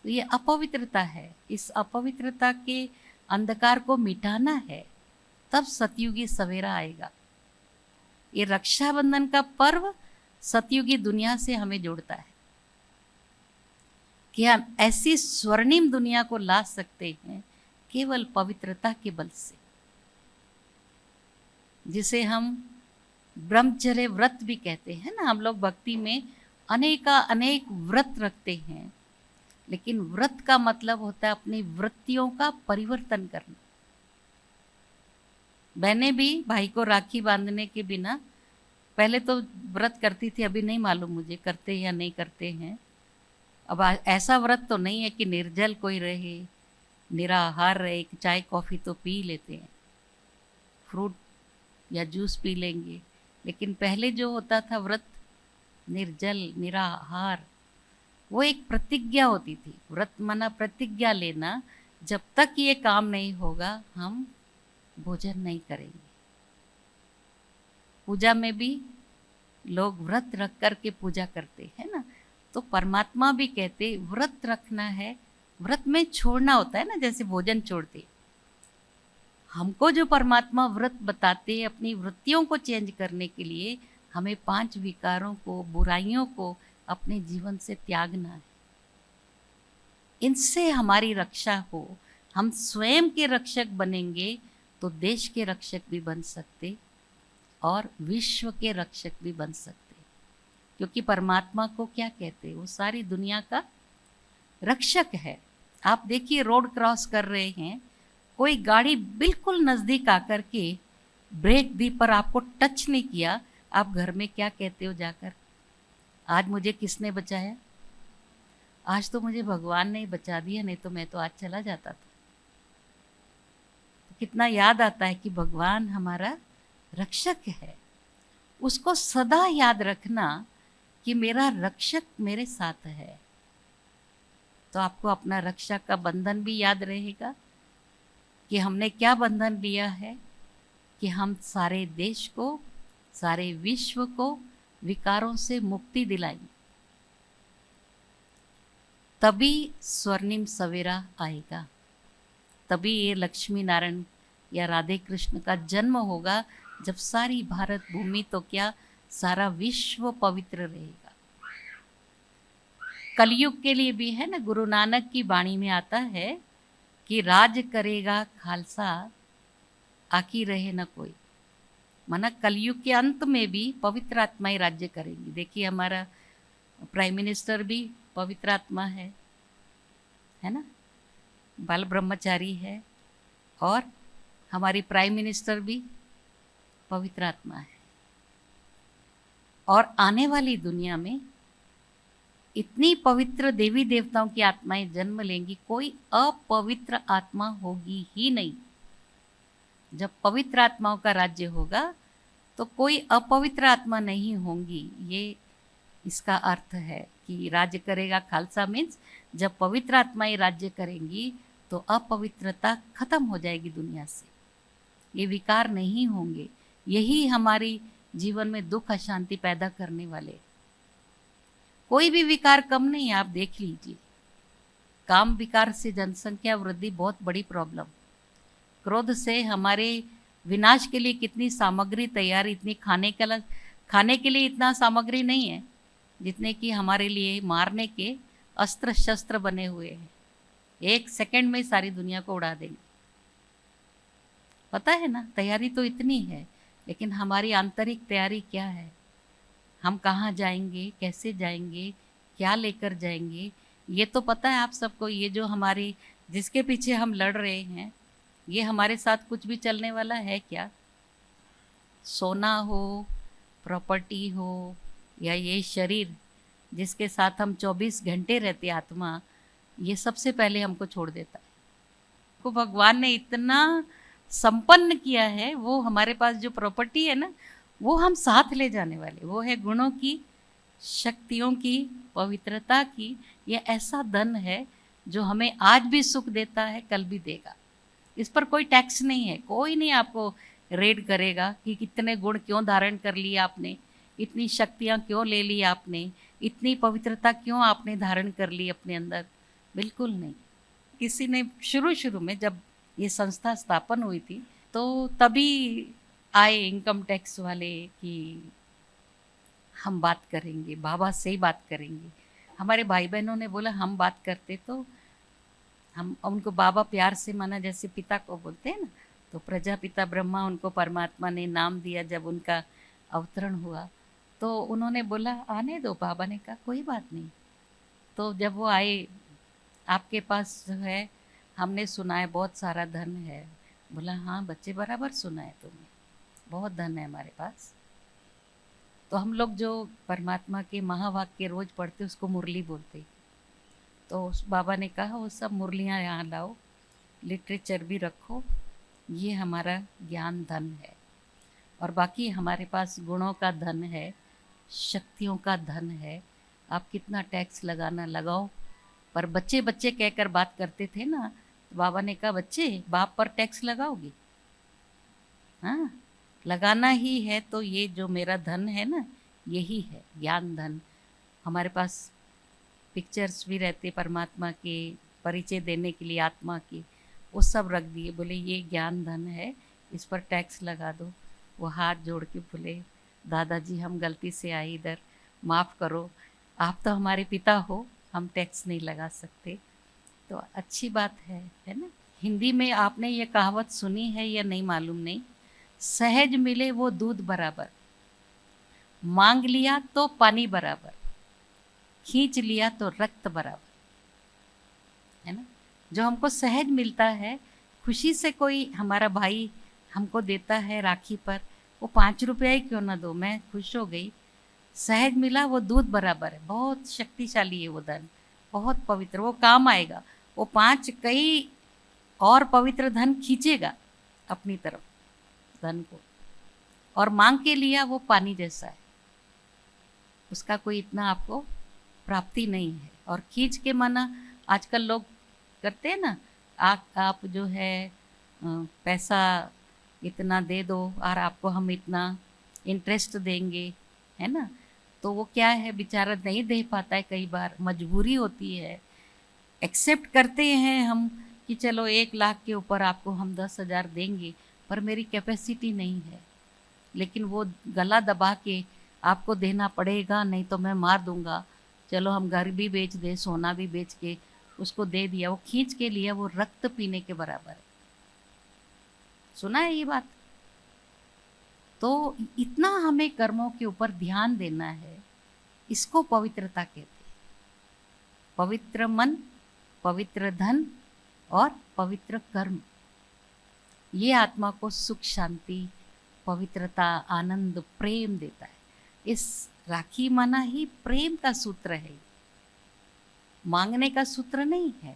तो ये अपवित्रता है, इस अपवित्रता के अंधकार को मिटाना है, तब सतयुगी सवेरा आएगा। ये रक्षाबंधन का पर्व सतयुगी दुनिया से हमें जोड़ता है कि हम ऐसी स्वर्णिम दुनिया को ला सकते हैं केवल पवित्रता के बल से, जिसे हम ब्रह्मचर्य व्रत भी कहते हैं ना। हम लोग भक्ति में अनेक व्रत रखते हैं, लेकिन व्रत का मतलब होता है अपनी वृत्तियों का परिवर्तन करना। बहनें भी भाई को राखी बांधने के बिना पहले तो व्रत करती थी, अभी नहीं मालूम मुझे करते या नहीं करते हैं। अब ऐसा व्रत तो नहीं है कि निर्जल कोई रहे, निराहार रहे, चाय कॉफ़ी तो पी लेते हैं, फ्रूट या जूस पी लेंगे, लेकिन पहले जो होता था व्रत निर्जल निराहार, वो एक प्रतिज्ञा होती थी। व्रत माना प्रतिज्ञा लेना, जब तक ये काम नहीं होगा हम भोजन नहीं करेंगे। पूजा में भी लोग व्रत रख कर के पूजा करते हैं ना, तो परमात्मा भी कहते व्रत रखना है, व्रत में छोड़ना होता है ना, जैसे भोजन छोड़ते। हमको जो परमात्मा व्रत बताते अपनी वृत्तियों को चेंज करने के लिए, हमें 5 विकारों को, बुराइयों को अपने जीवन से त्यागना है। इनसे हमारी रक्षा हो, हम स्वयं के रक्षक बनेंगे तो देश के रक्षक भी बन सकते और विश्व के रक्षक भी बन सकते, क्योंकि परमात्मा को क्या कहते, वो सारी दुनिया का रक्षक है। आप देखिए रोड क्रॉस कर रहे हैं, कोई गाड़ी बिल्कुल नज़दीक आकर के ब्रेक दी पर आपको टच नहीं किया, आप घर में क्या कहते हो जाकर, आज मुझे किसने बचाया, आज तो मुझे भगवान ने बचा दिया, नहीं तो मैं तो आज चला जाता था। तो कितना याद आता है कि भगवान हमारा रक्षक है। उसको सदा याद रखना कि मेरा रक्षक मेरे साथ है, तो आपको अपना रक्षा का बंधन भी याद रहेगा कि हमने क्या बंधन लिया है कि हम सारे देश को, सारे विश्व को विकारों से मुक्ति दिलाएंगे, तभी स्वर्णिम सवेरा आएगा, तभी ये लक्ष्मी नारायण या राधे कृष्ण का जन्म होगा, जब सारी भारत भूमि तो क्या सारा विश्व पवित्र रहेगा। कलयुग के लिए भी है ना, गुरु नानक की वाणी में आता है कि राज करेगा खालसा, आकी रहे न कोई। माना कलयुग के अंत में भी पवित्र आत्माएं राज्य करेंगी। देखिए हमारा प्राइम मिनिस्टर भी पवित्र आत्मा है ना, बाल ब्रह्मचारी है, और हमारी प्राइम मिनिस्टर भी पवित्र आत्मा है। और आने वाली दुनिया में इतनी पवित्र देवी देवताओं की आत्माएं जन्म लेंगी, कोई अपवित्र आत्मा होगी ही नहीं। जब पवित्र आत्माओं का राज्य होगा तो कोई अपवित्र आत्मा नहीं होंगी। ये इसका अर्थ है कि राज्य करेगा खालसा मीन्स जब पवित्र आत्माएं राज्य करेंगी तो अपवित्रता खत्म हो जाएगी दुनिया से, ये विकार नहीं होंगे। यही हमारी जीवन में दुख अशांति पैदा करने वाले। कोई भी विकार कम नहीं है, आप देख लीजिए। काम विकार से जनसंख्या वृद्धि बहुत बड़ी प्रॉब्लम। क्रोध से हमारे विनाश के लिए कितनी सामग्री तैयार, इतनी खाने के लिए इतना सामग्री नहीं है जितने कि हमारे लिए मारने के अस्त्र शस्त्र बने हुए हैं। 1 सेकंड में सारी दुनिया को उड़ा देंगे। पता है ना, तैयारी तो इतनी है, लेकिन हमारी आंतरिक तैयारी क्या है, हम कहाँ जाएंगे, कैसे जाएंगे, क्या लेकर जाएंगे, ये तो पता है आप सबको। ये जो हमारी जिसके पीछे हम लड़ रहे हैं, ये हमारे साथ कुछ भी चलने वाला है क्या? सोना हो, प्रॉपर्टी हो, या ये शरीर जिसके साथ हम 24 घंटे रहते, आत्मा, ये सबसे पहले हमको छोड़ देता है। को भगवान ने इतना संपन्न किया है, वो हमारे पास जो प्रॉपर्टी है ना, वो हम साथ ले जाने वाले, वो है गुणों की, शक्तियों की, पवित्रता की। ये ऐसा धन है जो हमें आज भी सुख देता है, कल भी देगा। इस पर कोई टैक्स नहीं है, कोई नहीं आपको रेड करेगा कि कितने गुण क्यों धारण कर लिए आपने, इतनी शक्तियाँ क्यों ले ली आपने, इतनी पवित्रता क्यों आपने धारण कर ली अपने अंदर। बिल्कुल नहीं। किसी ने शुरू में जब ये संस्था स्थापन हुई थी तो तभी आए इनकम टैक्स वाले कि हम बात करेंगे, बाबा से ही बात करेंगे। हमारे भाई बहनों ने बोला हम बात करते तो हम उनको बाबा प्यार से माना, जैसे पिता को बोलते हैं ना, तो प्रजापिता ब्रह्मा उनको परमात्मा ने नाम दिया जब उनका अवतरण हुआ। तो उन्होंने बोला आने दो, बाबा ने कहा कोई बात नहीं। तो जब वो आए, आपके पास जो है हमने सुना है बहुत सारा धन है। बोला हाँ बच्चे बराबर सुना है तुमने, बहुत धन है हमारे पास। तो हम लोग जो परमात्मा के महावाक्य रोज पढ़ते उसको मुरली बोलते। तो उस बाबा ने कहा वो सब मुरलियाँ यहाँ लाओ, लिटरेचर भी रखो, ये हमारा ज्ञान धन है। और बाकी हमारे पास गुणों का धन है, शक्तियों का धन है, आप कितना टैक्स लगाना लगाओ। पर बच्चे बच्चे कहकर बात करते थे ना, तो बाबा ने कहा बच्चे बाप पर टैक्स लगाओगे? हाँ लगाना ही है। तो ये जो मेरा धन है ना, यही है ज्ञान धन। हमारे पास पिक्चर्स भी रहते परमात्मा के परिचय देने के लिए, आत्मा की, वो सब रख दिए। बोले ये ज्ञान धन है, इस पर टैक्स लगा दो। वो हाथ जोड़ के बोले दादाजी हम गलती से आए इधर, माफ़ करो, आप तो हमारे पिता हो, हम टैक्स नहीं लगा सकते। तो अच्छी बात है ना। हिंदी में आपने ये कहावत सुनी है या नहीं मालूम नहीं, सहज मिले वो दूध बराबर, मांग लिया तो पानी बराबर, खींच लिया तो रक्त बराबर, है ना। जो हमको सहज मिलता है, खुशी से कोई हमारा भाई हमको देता है राखी पर, वो 5 रुपया ही क्यों ना दो, मैं खुश हो गई। सहज मिला वो दूध बराबर है, बहुत शक्तिशाली है वो धन, बहुत पवित्र, वो काम आएगा। वो 5 कई और पवित्र धन खींचेगा अपनी तरफ धन को। और मांग के लिया वो पानी जैसा है, उसका कोई इतना आपको प्राप्ति नहीं है। और खींच के माना आजकल लोग करते हैं ना, आप जो है पैसा इतना दे दो और आपको हम इतना इंटरेस्ट देंगे, है ना। तो वो क्या है, बेचारा नहीं दे पाता है, कई बार मजबूरी होती है। एक्सेप्ट करते हैं हम कि चलो 1 लाख के ऊपर आपको हम 10,000 देंगे, पर मेरी कैपेसिटी नहीं है। लेकिन वो गला दबा के आपको देना पड़ेगा, नहीं तो मैं मार दूंगा। चलो हम घर भी बेच दे, सोना भी बेच के उसको दे दिया, वो खींच के लिया, वो रक्त पीने के बराबर है। सुना है ये बात। तो इतना हमें कर्मों के ऊपर ध्यान देना है, इसको पवित्रता कहते हैं। पवित्र मन, पवित्र धन और पवित्र कर्म, ये आत्मा को सुख, शांति, पवित्रता, आनंद, प्रेम देता है। इस राखी माना ही प्रेम का सूत्र है, मांगने का सूत्र नहीं है।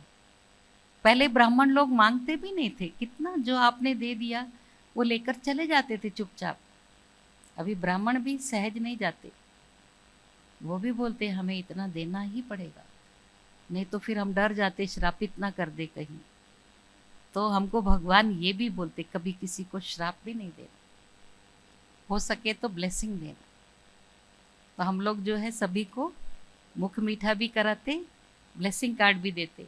पहले ब्राह्मण लोग मांगते भी नहीं थे, कितना जो आपने दे दिया वो लेकर चले जाते थे चुपचाप। अभी ब्राह्मण भी सहज नहीं जाते, वो भी बोलते हमें इतना देना ही पड़ेगा, नहीं तो फिर हम डर जाते श्रापित ना कर दे कहीं। तो हमको भगवान ये भी बोलते कभी किसी को श्राप भी नहीं देना, हो सके तो ब्लेसिंग देना। तो हम लोग जो है सभी को मुख मीठा भी कराते, ब्लेसिंग कार्ड भी देते,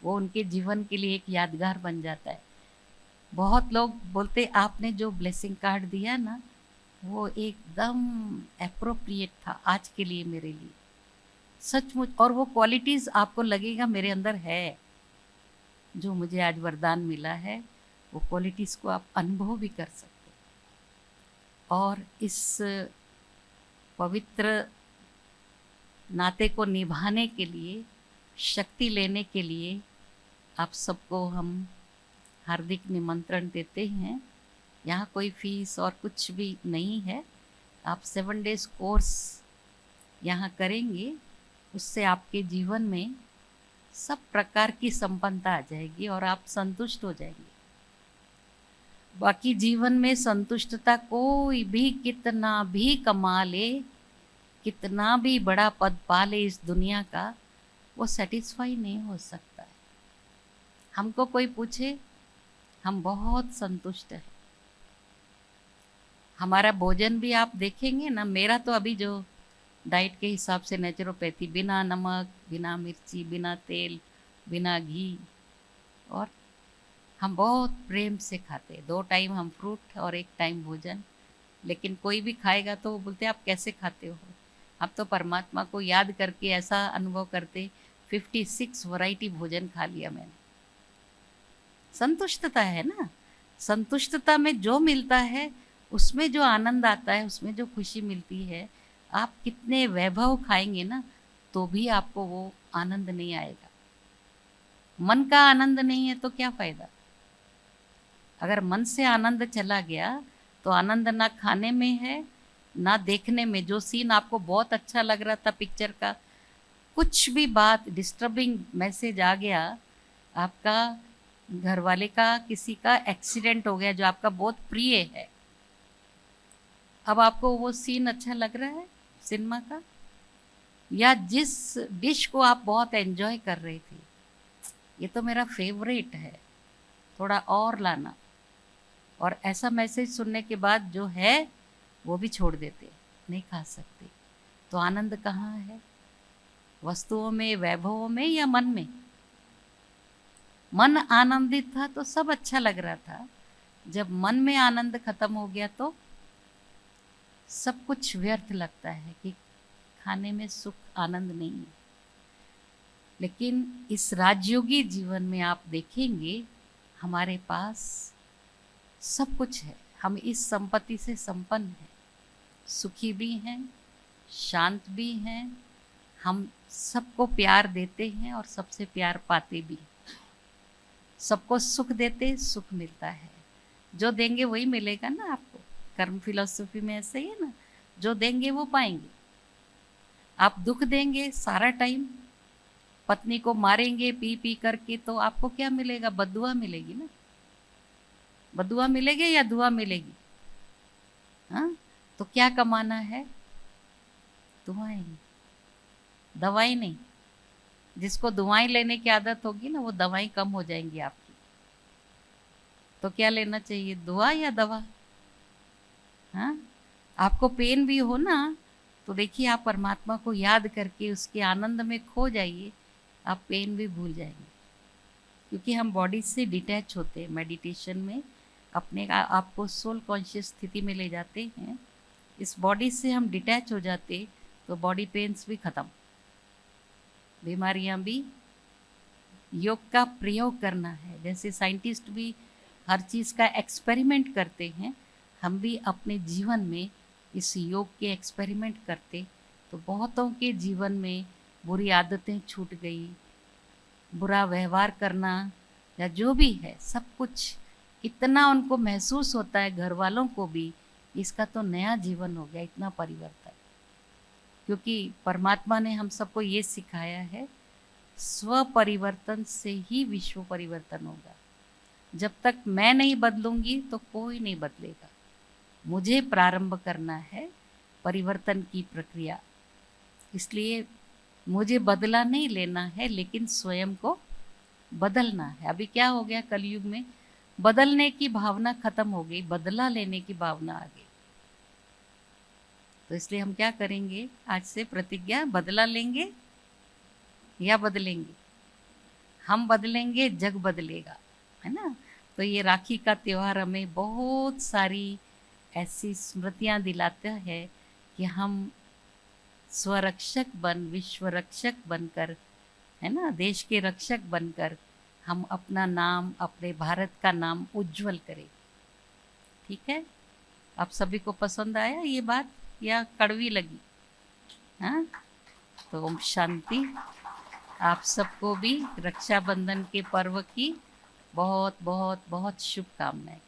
वो उनके जीवन के लिए एक यादगार बन जाता है। बहुत लोग बोलते आपने जो ब्लेसिंग कार्ड दिया ना, वो एकदम एप्रोप्रिएट था आज के लिए, मेरे लिए सचमुच। और वो क्वालिटीज़ आपको लगेगा मेरे अंदर है, जो मुझे आज वरदान मिला है, वो क्वालिटीज़ को आप अनुभव भी कर सकते। और इस पवित्र नाते को निभाने के लिए, शक्ति लेने के लिए आप सबको हम हार्दिक निमंत्रण देते हैं। यहाँ कोई फीस और कुछ भी नहीं है। आप 7 डेज़ कोर्स यहाँ करेंगे, उससे आपके जीवन में सब प्रकार की संपन्नता आ जाएगी और आप संतुष्ट हो जाएंगे। बाकी जीवन में संतुष्टता कोई भी कितना भी कमा ले, कितना भी बड़ा पद पा ले इस दुनिया का, वो सेटिस्फाई नहीं हो सकता है। हमको कोई पूछे, हम बहुत संतुष्ट हैं। हमारा भोजन भी आप देखेंगे ना, मेरा तो अभी जो डाइट के हिसाब से नेचुरोपैथी, बिना नमक, बिना मिर्ची, बिना तेल, बिना घी, और हम बहुत प्रेम से खाते। 2 टाइम हम फ्रूट और 1 टाइम भोजन। लेकिन कोई भी खाएगा तो वो बोलते आप कैसे खाते हो, आप तो परमात्मा को याद करके ऐसा अनुभव करते 56 वैरायटी भोजन खा लिया मैंने। संतुष्टता है ना, संतुष्टता में जो मिलता है, उसमें जो आनंद आता है, उसमें जो खुशी मिलती है, आप कितने वैभव खाएंगे ना तो भी आपको वो आनंद नहीं आएगा। मन का आनंद नहीं है तो क्या फ़ायदा। अगर मन से आनंद चला गया तो आनंद ना खाने में है ना देखने में। जो सीन आपको बहुत अच्छा लग रहा था पिक्चर का, कुछ भी बात डिस्टर्बिंग मैसेज आ गया, आपका घर वाले का किसी का एक्सीडेंट हो गया जो आपका बहुत प्रिय है, अब आपको वो सीन अच्छा लग रहा है सिनेमा का, या जिस डिश को आप बहुत एंजॉय कर रहे थे, ये तो मेरा फेवरेट है, थोड़ा और लाना, और ऐसा मैसेज सुनने के बाद जो है वो भी छोड़ देते, नहीं खा सकते। तो आनंद कहाँ है? वस्तुओं में, वैभवों में, या मन में? मन आनंदित था तो सब अच्छा लग रहा था। जब मन में आनंद खत्म हो गया तो सब कुछ व्यर्थ लगता है कि खाने में सुख आनंद नहीं है। लेकिन इस राजयोगी जीवन में आप देखेंगे हमारे पास सब कुछ है, हम इस संपत्ति से संपन्न हैं, सुखी भी हैं, शांत भी हैं, हम सबको प्यार देते हैं और सबसे प्यार पाते भी हैं, सबको सुख देते, सुख मिलता है। जो देंगे वही मिलेगा ना आपको। कर्म फिलॉसफी में ऐसे ही है ना, जो देंगे वो पाएंगे। आप दुख देंगे सारा टाइम, पत्नी को मारेंगे पी पी करके, तो आपको क्या मिलेगा? बद्दुआ मिलेगी ना। बद्दुआ मिलेगी या दुआ मिलेगी? हाँ, तो क्या कमाना है? दुआएं, दवाई नहीं। जिसको दवाई लेने की आदत होगी ना, वो दवाई कम हो जाएंगी आपकी। तो क्या लेना चाहिए, दुआ या दवा? हाँ, आपको पेन भी हो ना, तो देखिए आप परमात्मा को याद करके उसके आनंद में खो जाइए, आप पेन भी भूल जाएंगे। क्योंकि हम बॉडी से डिटैच होते हैं मेडिटेशन में, अपने आपको सोल कॉन्शियस स्थिति में ले जाते हैं। इस बॉडी से हम डिटैच हो जाते तो बॉडी पेन्स भी ख़त्म, बीमारियां भी। योग का प्रयोग करना है, जैसे साइंटिस्ट भी हर चीज़ का एक्सपेरिमेंट करते हैं, हम भी अपने जीवन में इस योग के एक्सपेरिमेंट करते तो बहुतों के जीवन में बुरी आदतें छूट गई, बुरा व्यवहार करना या जो भी है सब कुछ इतना उनको महसूस होता है, घर वालों को भी, इसका तो नया जीवन हो गया, इतना परिवर्तन। क्योंकि परमात्मा ने हम सबको ये सिखाया है, स्व परिवर्तन से ही विश्व परिवर्तन होगा। जब तक मैं नहीं बदलूंगी तो कोई नहीं बदलेगा। मुझे प्रारंभ करना है परिवर्तन की प्रक्रिया, इसलिए मुझे बदला नहीं लेना है, लेकिन स्वयं को बदलना है। अभी क्या हो गया, कलयुग में बदलने की भावना खत्म हो गई, बदला लेने की भावना आ गई। तो इसलिए हम क्या करेंगे, आज से प्रतिज्ञा, बदला लेंगे या बदलेंगे? हम बदलेंगे, जग बदलेगा, है ना। तो ये राखी का त्यौहार हमें बहुत सारी ऐसी स्मृतियाँ दिलाता है कि हम स्वरक्षक बन, विश्व रक्षक बनकर, है ना, देश के रक्षक बनकर हम अपना नाम, अपने भारत का नाम उज्जवल करें। ठीक है, आप सभी को पसंद आया ये बात या कड़वी लगी? हाँ, तो ओम शांति। आप सबको भी रक्षाबंधन के पर्व की बहुत बहुत बहुत शुभकामनाएं।